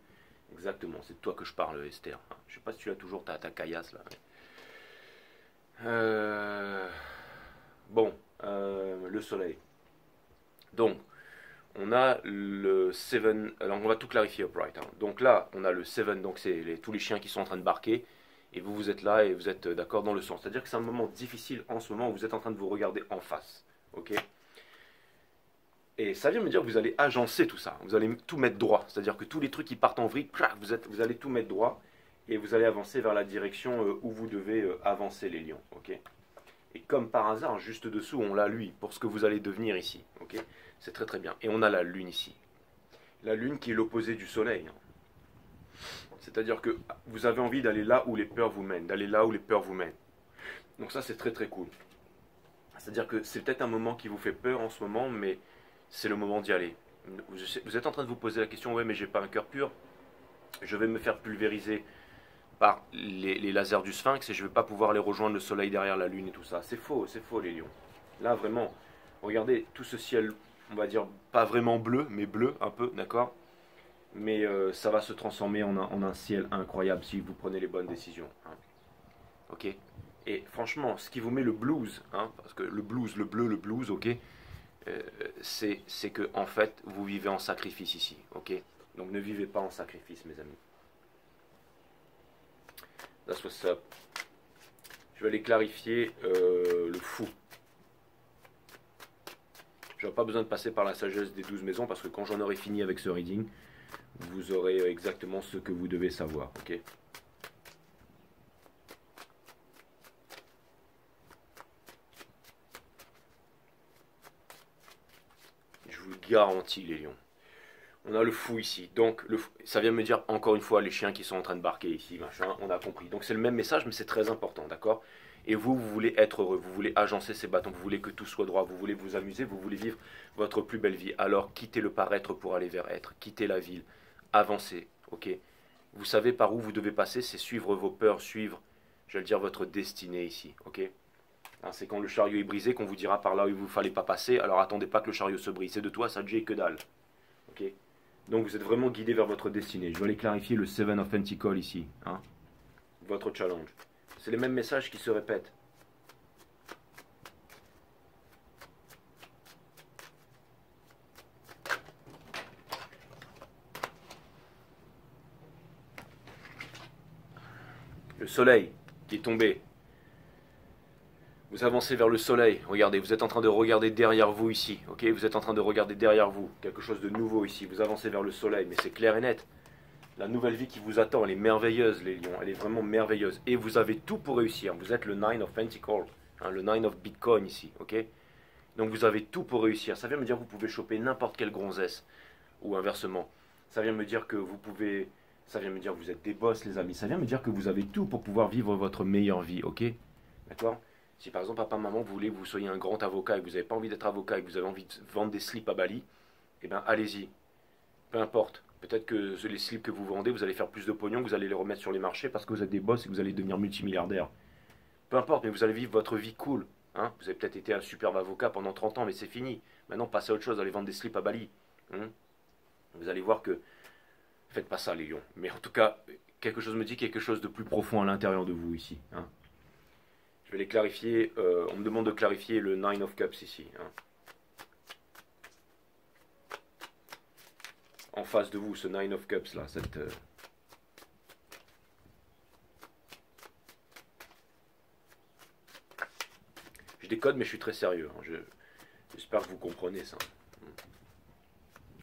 Exactement, c'est de toi que je parle, Esther. Je sais pas si tu as toujours ta caillasse là. Euh, Bon, le soleil. Donc, on a le 7, alors on va tout clarifier upright, hein. Donc là, on a le 7, donc c'est tous les chiens qui sont en train de barquer. Et vous, vous êtes là et vous êtes d'accord dans le sens. C'est-à-dire que c'est un moment difficile en ce moment où vous êtes en train de vous regarder en face. Ok? Et ça vient me dire que vous allez agencer tout ça. Vous allez tout mettre droit. C'est-à-dire que tous les trucs qui partent en vrille, vous allez tout mettre droit. Et vous allez avancer vers la direction où vous devez avancer, les lions. Ok? Et comme par hasard, juste dessous, on l'a lui, pour ce que vous allez devenir ici. Ok? C'est très très bien. Et on a la lune ici. La lune qui est l'opposé du soleil. C'est-à-dire que vous avez envie d'aller là où les peurs vous mènent, d'aller là où les peurs vous mènent. Donc ça, c'est très très cool. C'est-à-dire que c'est peut-être un moment qui vous fait peur en ce moment, mais c'est le moment d'y aller. Vous êtes en train de vous poser la question, ouais, mais j'ai pas un cœur pur. Je vais me faire pulvériser par les lasers du Sphinx et je vais pas pouvoir les rejoindre le soleil derrière la lune et tout ça. C'est faux les lions. Là, vraiment, regardez tout ce ciel, on va dire pas vraiment bleu, mais bleu un peu, d'accord? mais ça va se transformer en un ciel incroyable si vous prenez les bonnes décisions. Hein. Ok. Et franchement, ce qui vous met le blues, hein, parce que le blues, le bleu, le blues, ok, c'est que en fait, vous vivez en sacrifice ici, ok. Donc ne vivez pas en sacrifice, mes amis. That's what's up. Je vais aller clarifier le fou. Je n'aurai pas besoin de passer par la sagesse des 12 maisons parce que quand j'en aurai fini avec ce reading, vous aurez exactement ce que vous devez savoir, ok. Je vous le garantis, les lions. On a le fou ici. Donc, ça vient me dire encore une fois les chiens qui sont en train de barquer ici, machin. On a compris. Donc, c'est le même message, mais c'est très important, d'accord? Et vous, vous voulez être heureux. Vous voulez agencer ces bâtons. Vous voulez que tout soit droit. Vous voulez vous amuser. Vous voulez vivre votre plus belle vie. Alors, quittez le paraître pour aller vers être. Quittez la ville. Avancez, ok? Vous savez par où vous devez passer. C'est suivre vos peurs, suivre, je vais le dire, votre destinée ici, ok? Hein, c'est quand le chariot est brisé qu'on vous dira par là où il ne vous fallait pas passer. Alors, attendez pas que le chariot se brise. C'est de toi, ça ne que dalle, ok? Donc vous êtes vraiment guidé vers votre destinée. Je vais aller clarifier le Seven of Pentacles ici. Hein, votre challenge. C'est les mêmes messages qui se répètent. Le soleil qui est tombé. Vous avancez vers le soleil. Regardez, vous êtes en train de regarder derrière vous ici. Ok, vous êtes en train de regarder derrière vous. Quelque chose de nouveau ici. Vous avancez vers le soleil, mais c'est clair et net. La nouvelle vie qui vous attend, elle est merveilleuse, les lions. Elle est vraiment merveilleuse. Et vous avez tout pour réussir. Vous êtes le Nine of Pentacles. Hein, le Nine of Bitcoin ici. Ok. Donc vous avez tout pour réussir. Ça vient me dire que vous pouvez choper n'importe quelle gonzesse. Ou inversement. Ça vient me dire que vous pouvez... Ça vient me dire que vous êtes des boss, les amis. Ça vient me dire que vous avez tout pour pouvoir vivre votre meilleure vie. Ok. D'accord. Si par exemple papa, maman, vous voulez que vous soyez un grand avocat et que vous n'avez pas envie d'être avocat et que vous avez envie de vendre des slips à Bali, eh bien allez-y. Peu importe. Peut-être que les slips que vous vendez, vous allez faire plus de pognon, que vous allez les remettre sur les marchés parce que vous êtes des boss et que vous allez devenir multimilliardaire. Peu importe, mais vous allez vivre votre vie cool. Hein, vous avez peut-être été un superbe avocat pendant 30 ans, mais c'est fini. Maintenant, passez à autre chose, allez vendre des slips à Bali. Hein, vous allez voir que... Faites pas ça, les lions. Mais en tout cas, quelque chose me dit quelque chose de plus profond à l'intérieur de vous ici. Hein. Je vais les clarifier. On me demande de clarifier le Nine of Cups ici. Hein. En face de vous, ce Nine of Cups là, cette... Je décode, mais je suis très sérieux. Hein. J'espère que vous comprenez ça.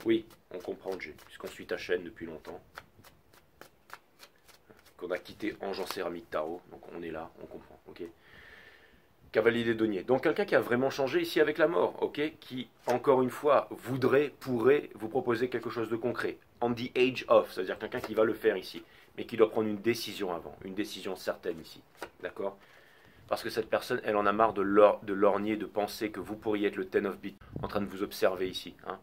Oui, on comprend, G, puisqu'on suit ta chaîne depuis longtemps. Qu'on a quitté Ange en céramique tarot, donc on est là, on comprend, ok. Cavalier des deniers. Donc quelqu'un qui a vraiment changé ici avec la mort, ok, qui, encore une fois, pourrait vous proposer quelque chose de concret. On the age of, c'est-à-dire quelqu'un qui va le faire ici, mais qui doit prendre une décision avant, une décision certaine ici, d'accord. Parce que cette personne, elle en a marre de lorgner, de penser que vous pourriez être le Ten of Bit, en train de vous observer ici, hein.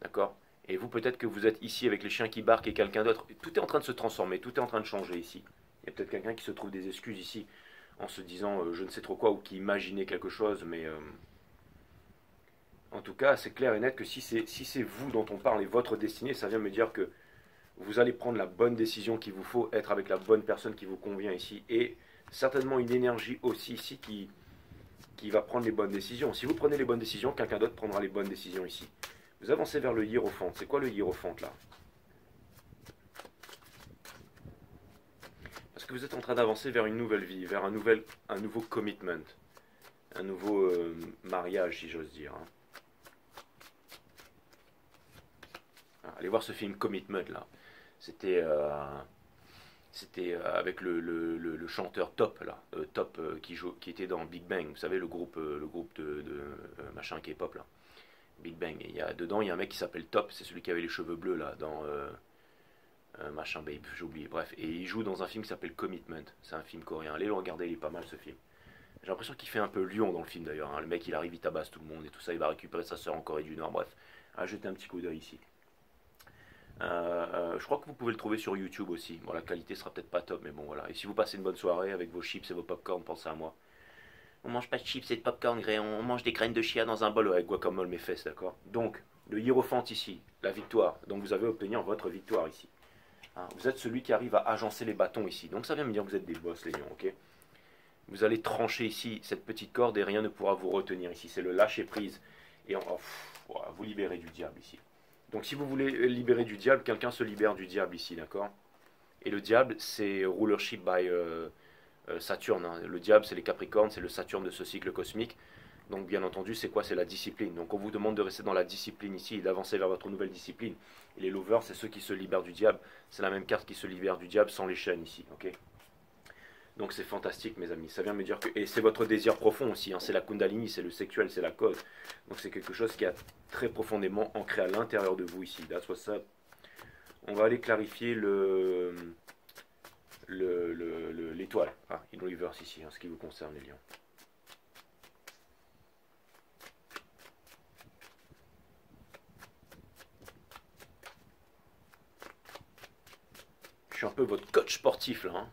D'accord. Et vous, peut-être que vous êtes ici avec les chiens qui barquent et quelqu'un d'autre. Tout est en train de se transformer, tout est en train de changer ici. Il y a peut-être quelqu'un qui se trouve des excuses ici en se disant je ne sais trop quoi ou qui imaginait quelque chose, mais en tout cas, c'est clair et net que si c'est vous dont on parle et votre destinée, ça vient me dire que vous allez prendre la bonne décision qu'il vous faut, être avec la bonne personne qui vous convient ici, et certainement une énergie aussi ici qui va prendre les bonnes décisions. Si vous prenez les bonnes décisions, quelqu'un d'autre prendra les bonnes décisions ici. Vous avancez vers le hiérophante. C'est quoi le hiérophante là? Parce que vous êtes en train d'avancer vers une nouvelle vie, vers un nouveau commitment, un nouveau mariage si j'ose dire. Hein. Allez voir ce film Commitment là. C'était avec le chanteur Top là, Top qui était dans Big Bang. Vous savez le groupe de machin K-pop là. Big Bang. Et dedans, il y a un mec qui s'appelle Top, c'est celui qui avait les cheveux bleus là, dans machin babe, j'ai oublié. Bref, et il joue dans un film qui s'appelle Commitment. C'est un film coréen. Allez le regarder, il est pas mal ce film. J'ai l'impression qu'il fait un peu lion dans le film d'ailleurs. Hein. Le mec, il arrive, il tabasse tout le monde et tout ça, il va récupérer sa soeur en Corée du Nord. Bref, à jeter un petit coup d'œil ici. Je crois que vous pouvez le trouver sur YouTube aussi. Bon, la qualité sera peut-être pas top, mais bon voilà. Et si vous passez une bonne soirée avec vos chips et vos popcorn, pensez à moi. On mange pas de chips et de popcorn, on mange des graines de chia dans un bol avec guacamole mes fesses, d'accord. Donc, Le hiérophante ici, la victoire. Donc vous avez obtenu votre victoire ici. Hein, vous êtes celui qui arrive à agencer les bâtons ici. Donc ça vient me dire que vous êtes des boss, les lions, ok? Vous allez trancher ici cette petite corde et rien ne pourra vous retenir ici. C'est le lâcher prise. Et voilà, vous libérez du diable ici. Donc si vous voulez libérer du diable, quelqu'un se libère du diable ici, d'accord? Et le diable, c'est rulership by Saturne. Hein. Le diable, c'est les Capricornes, c'est le Saturne de ce cycle cosmique. Donc bien entendu, c'est quoi? C'est la discipline. Donc on vous demande de rester dans la discipline ici et d'avancer vers votre nouvelle discipline. Et les lovers, c'est ceux qui se libèrent du diable. C'est la même carte qui se libère du diable sans les chaînes ici, ok? Donc c'est fantastique, mes amis. Ça vient me dire que... Et c'est votre désir profond aussi. Hein. C'est la kundalini, c'est le sexuel, c'est la cause. Donc c'est quelque chose qui a très profondément ancré à l'intérieur de vous ici. That's what's up. On va aller clarifier l'étoile. Ah, in reverse ici, en ce qui vous concerne, les lions. Je suis un peu votre coach sportif là. Hein.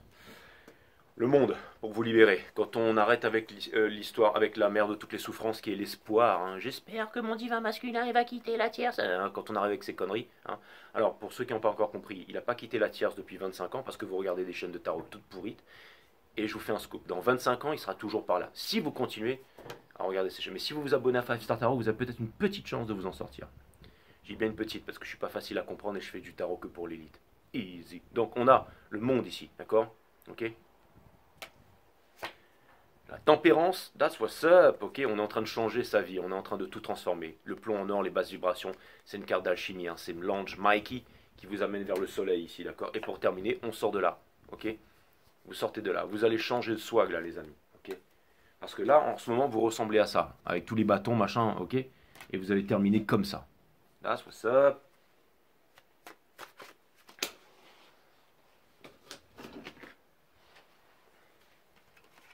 Le monde, pour vous libérer. Quand on arrête avec l'histoire, avec la mère de toutes les souffrances qui est l'espoir. Hein. J'espère que mon divin masculin va quitter la tierce. Hein, quand on arrive avec ces conneries. Hein. Alors, pour ceux qui n'ont pas encore compris, il n'a pas quitté la tierce depuis 25 ans parce que vous regardez des chaînes de tarot toutes pourrites. Et je vous fais un scoop. Dans 25 ans, il sera toujours par là. Si vous continuez à regarder ces chaînes. Mais si vous vous abonnez à 5 Star Tarot, vous avez peut-être une petite chance de vous en sortir. J'ai bien une petite parce que je suis pas facile à comprendre et je fais du tarot que pour l'élite. Easy. Donc on a le monde ici, d'accord? Ok. La tempérance, that's what's up, ok? On est en train de changer sa vie, on est en train de tout transformer. Le plomb en or, les basses vibrations, c'est une carte d'alchimie, hein. C'est l'ange Mikey qui vous amène vers le soleil ici, d'accord? Et pour terminer, on sort de là, ok? Vous sortez de là, vous allez changer de swag là, les amis, ok? Parce que là, en ce moment, vous ressemblez à ça, avec tous les bâtons, machin, ok? Et vous allez terminer comme ça. That's what's up.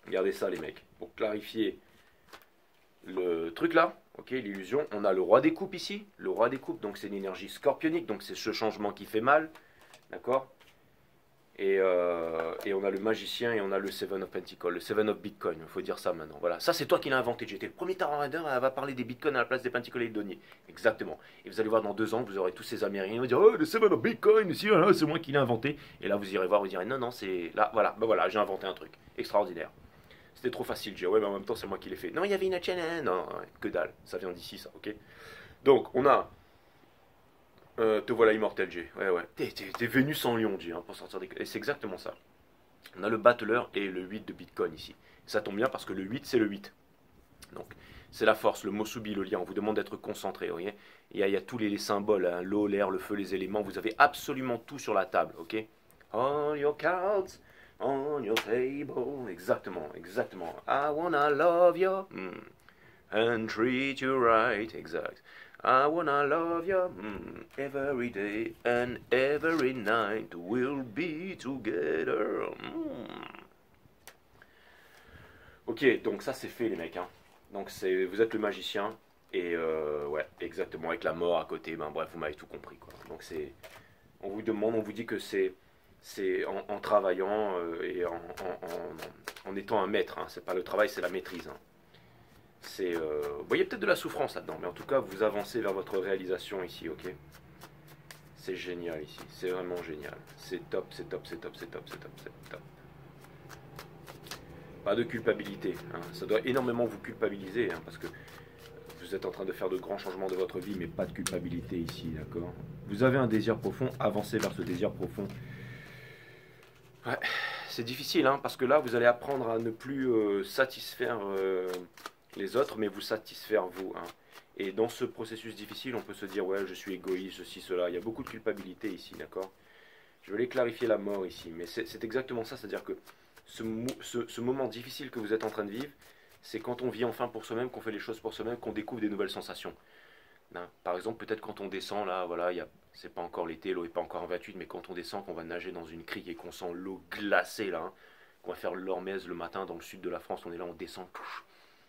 Regardez ça les mecs, pour clarifier le truc là, ok, l'illusion, on a le roi des coupes ici, le roi des coupes, donc c'est une énergie scorpionique, donc c'est ce changement qui fait mal, d'accord, et on a le magicien et on a le Seven of Pentacles, le Seven of Bitcoin, il faut dire ça maintenant, voilà, ça c'est toi qui l'as inventé, j'étais le premier tarot rider à va parler des bitcoins à la place des pentacles et des deniers, exactement, et vous allez voir dans 2 ans, vous aurez tous ces américains, ils vont dire, oh le Seven of Bitcoin, ici, voilà, c'est moi qui l'ai inventé, et là vous irez voir, vous direz, non, non, c'est là, voilà, ben voilà, j'ai inventé un truc, extraordinaire. C'était trop facile, j'ai ouais, mais en même temps, c'est moi qui l'ai fait. Non, il y avait une chaîne, non, que dalle, ça vient d'ici, ça, ok. Donc, on a. Te voilà immortel, J. Ouais, ouais. T'es Vénus en lion, J, hein, pour sortir des. Et c'est exactement ça. On a le battleur et le 8 de Bitcoin ici. Ça tombe bien parce que le 8, c'est le 8. Donc, c'est la force, le Mosubi, le lien. On vous demande d'être concentré, vous voyez. Il y a tous les symboles, hein, l'eau, l'air, le feu, les éléments. Vous avez absolument tout sur la table, ok. All your cards. On your table, exactement, exactement. I wanna love you and treat you right, exact. I wanna love you every day and every night. We'll be together. Ok, donc ça c'est fait les mecs. Hein. Donc vous êtes le magicien et ouais, exactement avec la mort à côté. Ben bref, vous m'avez tout compris quoi. Donc on vous demande, on vous dit que c'est en travaillant et en étant un maître. Hein. C'est pas le travail, c'est la maîtrise. Hein. Vous voyez peut-être de la souffrance là-dedans, mais en tout cas, vous avancez vers votre réalisation ici, ok? C'est génial ici, c'est vraiment génial. C'est top, c'est top, c'est top, c'est top, c'est top, c'est top. Pas de culpabilité. Hein. Ça doit énormément vous culpabiliser, hein, parce que vous êtes en train de faire de grands changements de votre vie, mais pas de culpabilité ici, d'accord? Vous avez un désir profond, avancez vers ce désir profond. Ouais, c'est difficile, hein, parce que là, vous allez apprendre à ne plus satisfaire les autres, mais vous satisfaire vous. Hein. Et dans ce processus difficile, on peut se dire, ouais, je suis égoïste, ceci, cela. Il y a beaucoup de culpabilité ici, d'accord? Je vais clarifier la mort ici, mais c'est exactement ça, c'est-à-dire que ce moment difficile que vous êtes en train de vivre, c'est quand on vit enfin pour soi-même, qu'on fait les choses pour soi-même, qu'on découvre des nouvelles sensations. Hein, par exemple, peut-être quand on descend, là, voilà, c'est pas encore l'été, l'eau est pas encore en 28, mais quand on descend, qu'on va nager dans une crique et qu'on sent l'eau glacée, là, hein, qu'on va faire l'Hormèse le matin dans le sud de la France, on est là, on descend,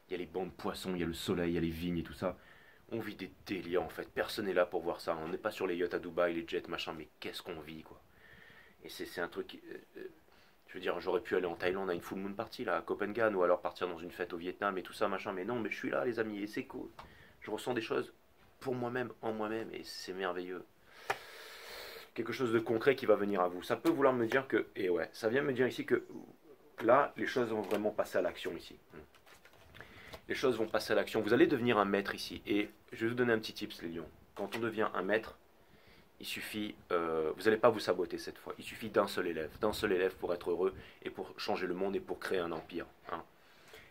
il y a les bancs de poissons, il y a le soleil, il y a les vignes et tout ça. On vit des délires en fait, personne n'est là pour voir ça, on n'est pas sur les yachts à Dubaï, les jets, machin, mais qu'est-ce qu'on vit quoi. Et c'est un truc, je veux dire, j'aurais pu aller en Thaïlande à une full moon party là, à Copenhague, ou alors partir dans une fête au Vietnam et tout ça, machin, mais non, mais je suis là les amis, et c'est cool. Je ressens des choses pour moi-même, en moi-même, et c'est merveilleux. Quelque chose de concret qui va venir à vous. Ça peut vouloir me dire que, et ouais, ça vient me dire ici que là, les choses vont vraiment passer à l'action ici. Les choses vont passer à l'action. Vous allez devenir un maître ici. Et je vais vous donner un petit tips, les lions. Quand on devient un maître, il suffit, vous n'allez pas vous saboter cette fois. Il suffit d'un seul élève pour être heureux et pour changer le monde et pour créer un empire. Hein.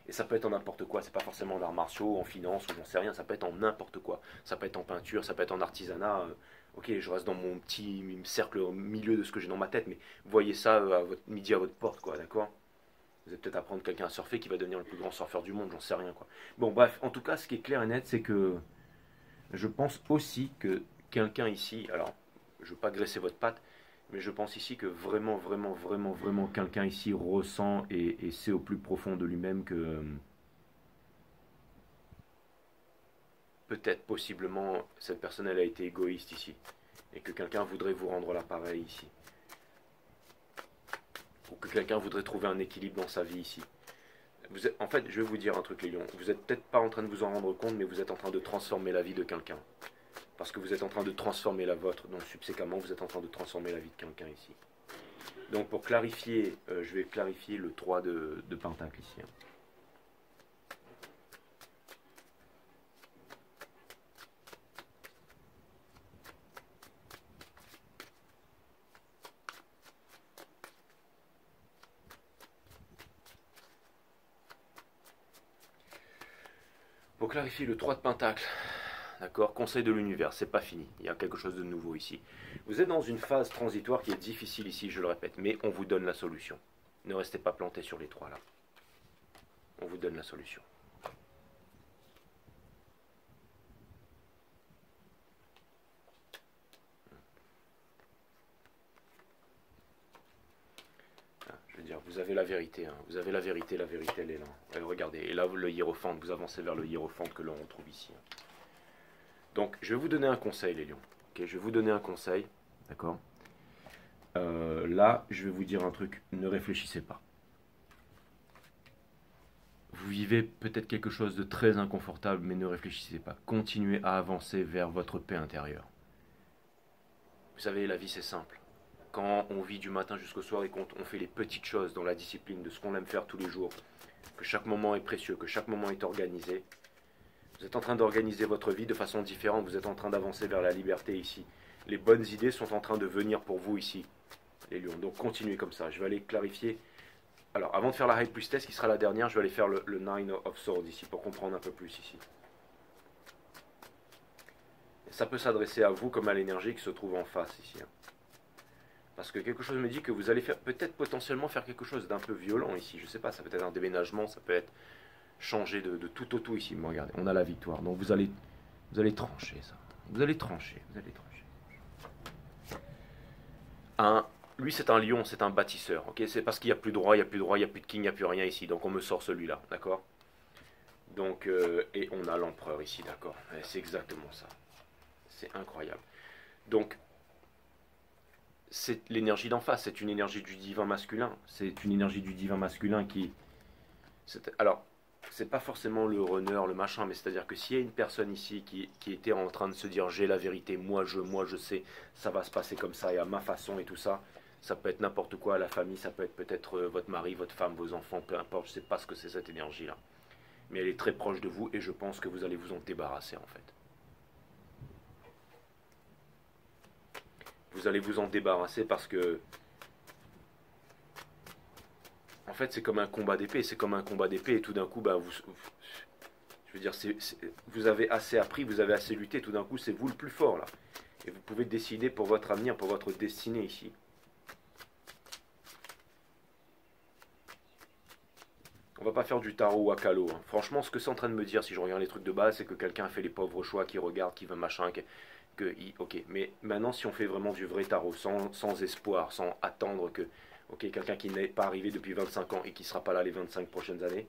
Et ça peut être en n'importe quoi. C'est pas forcément en arts martiaux, en finance ou j'en sais rien. Ça peut être en n'importe quoi. Ça peut être en peinture, ça peut être en artisanat. Ok, je reste dans mon petit cercle au milieu de ce que j'ai dans ma tête, mais voyez ça à votre midi à votre porte, quoi, d'accord? Vous allez peut-être apprendre quelqu'un à surfer qui va devenir le plus grand surfeur du monde, j'en sais rien, quoi. Bon, bref, en tout cas, ce qui est clair et net, c'est que je pense aussi que quelqu'un ici, alors, je ne veux pas graisser votre patte, mais je pense ici que vraiment, vraiment, vraiment, vraiment, quelqu'un ici ressent et sait au plus profond de lui-même que peut-être, possiblement, cette personne, elle a été égoïste ici. Et que quelqu'un voudrait vous rendre l'appareil ici. Ou que quelqu'un voudrait trouver un équilibre dans sa vie ici. En fait, je vais vous dire un truc, les lions. Vous n'êtes peut-être pas en train de vous en rendre compte, mais vous êtes en train de transformer la vie de quelqu'un. Parce que vous êtes en train de transformer la vôtre. Donc, subséquemment, vous êtes en train de transformer la vie de quelqu'un ici. Donc, pour clarifier, je vais clarifier le 3 de Pentacle ici. Hein. Pour clarifier le 3 de Pentacle, d'accord, conseil de l'univers, c'est pas fini, il y a quelque chose de nouveau ici. Vous êtes dans une phase transitoire qui est difficile ici, je le répète, mais on vous donne la solution. Ne restez pas planté sur les 3 là. On vous donne la solution. Je veux dire, vous avez la vérité, hein. Vous avez la vérité elle est là. Regardez, et là le hiérophante, vous avancez vers le hiérophante que l'on retrouve ici. Donc, je vais vous donner un conseil, les lions. Okay, je vais vous donner un conseil, d'accord. Là, je vais vous dire un truc, ne réfléchissez pas. Vous vivez peut-être quelque chose de très inconfortable, mais ne réfléchissez pas. Continuez à avancer vers votre paix intérieure. Vous savez, la vie c'est simple. Quand on vit du matin jusqu'au soir et qu'on fait les petites choses dans la discipline de ce qu'on aime faire tous les jours, que chaque moment est précieux, que chaque moment est organisé, vous êtes en train d'organiser votre vie de façon différente, vous êtes en train d'avancer vers la liberté ici. Les bonnes idées sont en train de venir pour vous ici, les lions. Donc continuez comme ça. Je vais aller clarifier. Alors, avant de faire la High Priestess, qui sera la dernière, je vais aller faire le Nine of Swords ici, pour comprendre un peu plus ici. Et ça peut s'adresser à vous comme à l'énergie qui se trouve en face ici. Hein. Parce que quelque chose me dit que vous allez peut-être potentiellement faire quelque chose d'un peu violent ici. Je ne sais pas, ça peut être un déménagement, ça peut être changer de tout au tout ici. Bon, regardez, on a la victoire. Donc vous allez trancher ça. Vous allez trancher. Lui c'est un lion, c'est un bâtisseur. Okay, c'est parce qu'il n'y a plus de roi, il n'y a plus de roi, il n'y a plus de king, il n'y a plus rien ici. Donc on me sort celui-là, d'accord. Donc, et on a l'empereur ici, d'accord. C'est exactement ça. C'est incroyable. Donc, c'est l'énergie d'en face, c'est une énergie du divin masculin. C'est une énergie du divin masculin qui... Alors, c'est pas forcément le runner, le machin, mais c'est-à-dire que s'il y a une personne ici qui était en train de se dire j'ai la vérité, moi je sais, ça va se passer comme ça et à ma façon et tout ça, ça peut être n'importe quoi à la famille, ça peut être peut-être votre mari, votre femme, vos enfants, peu importe, je sais pas ce que c'est cette énergie-là. Mais elle est très proche de vous et je pense que vous allez vous en débarrasser en fait. Vous allez vous en débarrasser parce que en fait c'est comme un combat d'épée, et tout d'un coup bah, je veux dire vous avez assez appris, vous avez assez lutté, tout d'un coup c'est vous le plus fort là. Et vous pouvez décider pour votre avenir, pour votre destinée ici. On va pas faire du tarot ou akalo. Hein. Franchement, ce que c'est en train de me dire, si je regarde les trucs de base, c'est que quelqu'un a fait les pauvres choix, qui regarde, qui veut machin, ok. Mais maintenant, si on fait vraiment du vrai tarot, sans espoir, sans attendre que, ok, quelqu'un qui n'est pas arrivé depuis 25 ans et qui ne sera pas là les 25 prochaines années,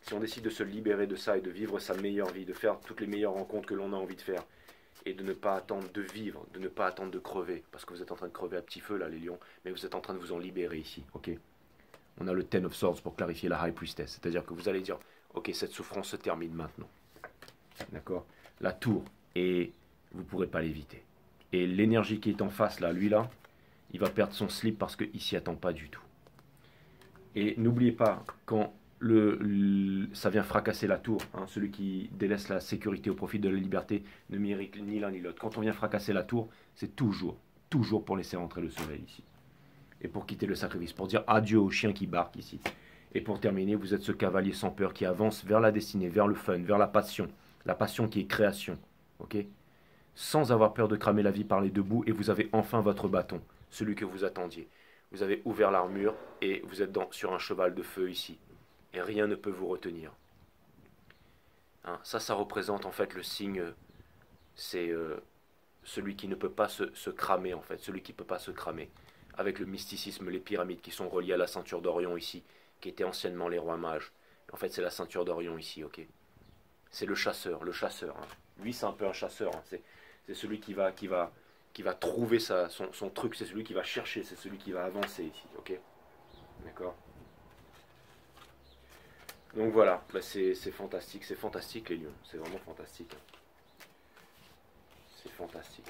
si on décide de se libérer de ça et de vivre sa meilleure vie, de faire toutes les meilleures rencontres que l'on a envie de faire, et de ne pas attendre de vivre, de ne pas attendre de crever, parce que vous êtes en train de crever à petit feu là, les lions, mais vous êtes en train de vous en libérer ici, ok. On a le Ten of Swords pour clarifier la High Priestess. C'est-à-dire que vous allez dire, ok, cette souffrance se termine maintenant. D'accord. La tour, et vous ne pourrez pas l'éviter. Et l'énergie qui est en face, là, lui là, il va perdre son slip parce qu'il ne s'y attend pas du tout. Et n'oubliez pas, quand ça vient fracasser la tour, hein, celui qui délaisse la sécurité au profit de la liberté ne mérite ni l'un ni l'autre. Quand on vient fracasser la tour, c'est toujours pour laisser rentrer le soleil ici. Et pour quitter le sacrifice, pour dire adieu au chien qui barque ici. Et pour terminer, vous êtes ce cavalier sans peur qui avance vers la destinée, vers le fun, vers la passion qui est création, ok? Sans avoir peur de cramer la vie par les deux bouts, et vous avez enfin votre bâton, celui que vous attendiez. Vous avez ouvert l'armure et vous êtes sur un cheval de feu ici. Et rien ne peut vous retenir. Hein, ça représente en fait le signe, c'est celui qui ne peut pas se cramer en fait, celui qui ne peut pas se cramer. Avec le mysticisme, les pyramides qui sont reliées à la ceinture d'Orion ici, qui étaient anciennement les rois mages. En fait, c'est la ceinture d'Orion ici, ok? C'est le chasseur. Hein. Lui, c'est un peu un chasseur. Hein. C'est celui qui va trouver son truc, c'est celui qui va chercher, c'est celui qui va avancer ici, ok? D'accord? Donc voilà, bah c'est fantastique les lions, c'est vraiment fantastique. C'est fantastique.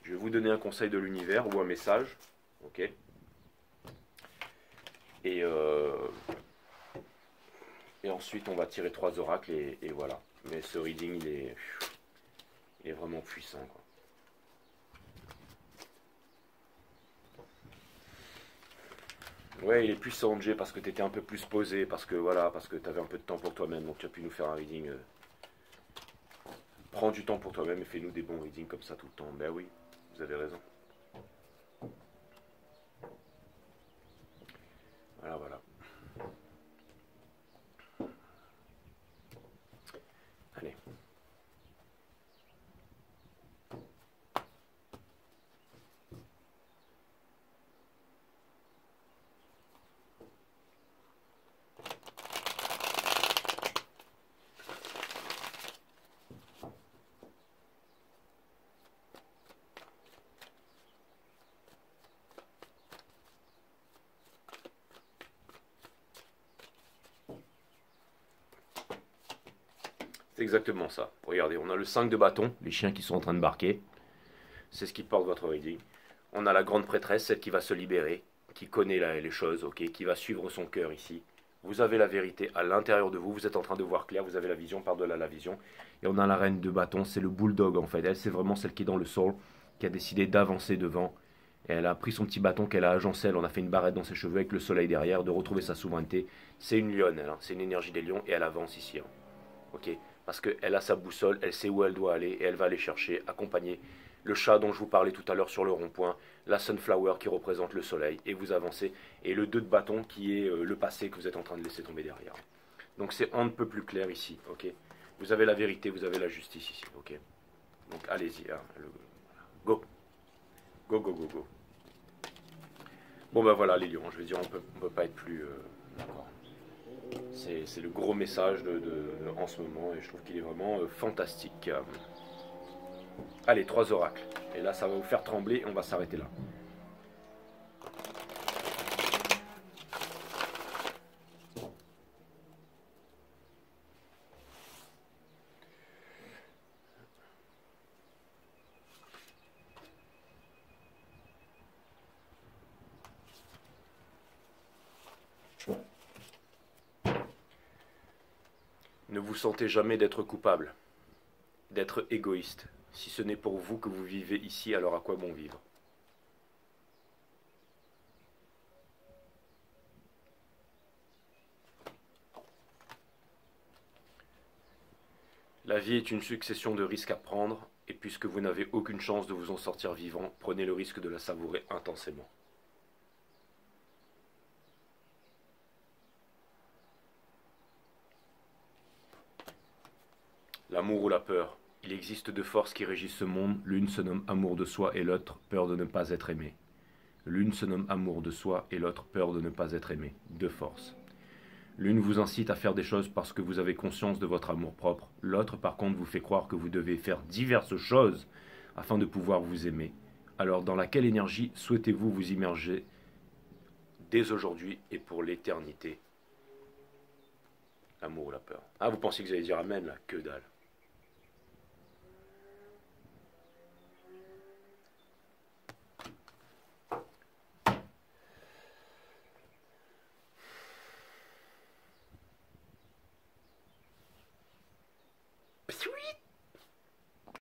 Je vais vous donner un conseil de l'univers ou un message, ok? Et ensuite on va tirer 3 oracles et voilà. Mais ce reading il est vraiment puissant, quoi. Ouais, il est puissant, Jay, parce que tu étais un peu plus posé, parce que voilà, parce que tu avais un peu de temps pour toi-même, donc tu as pu nous faire un reading. Prends du temps pour toi-même et fais-nous des bons readings comme ça tout le temps. Ben oui, vous avez raison. Voilà. Allez. C'est exactement ça. Regardez, on a le 5 de bâton, les chiens qui sont en train de barquer. C'est ce qui porte votre reading. On a la grande prêtresse, celle qui va se libérer, qui connaît les choses, ok, qui va suivre son cœur ici. Vous avez la vérité à l'intérieur de vous, vous êtes en train de voir clair, vous avez la vision par-delà la vision. Et on a la reine de bâton, c'est le bulldog en fait. Elle, c'est vraiment celle qui est dans le soul, qui a décidé d'avancer devant. Et elle a pris son petit bâton qu'elle a agencé, elle en a fait une barrette dans ses cheveux avec le soleil derrière, de retrouver sa souveraineté. C'est une lionne, elle, hein. C'est une énergie des lions et elle avance ici. Hein. Ok, parce qu'elle a sa boussole, elle sait où elle doit aller et elle va aller chercher, accompagner le chat dont je vous parlais tout à l'heure sur le rond-point, la sunflower qui représente le soleil, et vous avancez, et le 2 de bâton qui est le passé que vous êtes en train de laisser tomber derrière. Donc c'est un peu plus clair ici, ok? Vous avez la vérité, vous avez la justice ici, ok? Donc allez-y, hein, go. Go. Bon ben voilà les lions, je veux dire, on peut pas être plus... d'accord. C'est le gros message en ce moment et je trouve qu'il est vraiment fantastique. Allez, 3 oracles. Et là, ça va vous faire trembler et on va s'arrêter là. Ne vous sentez jamais d'être coupable, d'être égoïste. Si ce n'est pour vous que vous vivez ici, alors à quoi bon vivre? La vie est une succession de risques à prendre, et puisque vous n'avez aucune chance de vous en sortir vivant, prenez le risque de la savourer intensément. L'amour ou la peur. Il existe 2 forces qui régissent ce monde, l'une se nomme amour de soi et l'autre peur de ne pas être aimé. L'une se nomme amour de soi et l'autre peur de ne pas être aimé. 2 forces. L'une vous incite à faire des choses parce que vous avez conscience de votre amour-propre. L'autre, par contre, vous fait croire que vous devez faire diverses choses afin de pouvoir vous aimer. Alors, dans laquelle énergie souhaitez-vous vous immerger dès aujourd'hui et pour l'éternité? L'amour ou la peur? Ah, vous pensez que vous allez dire amen là? Que dalle.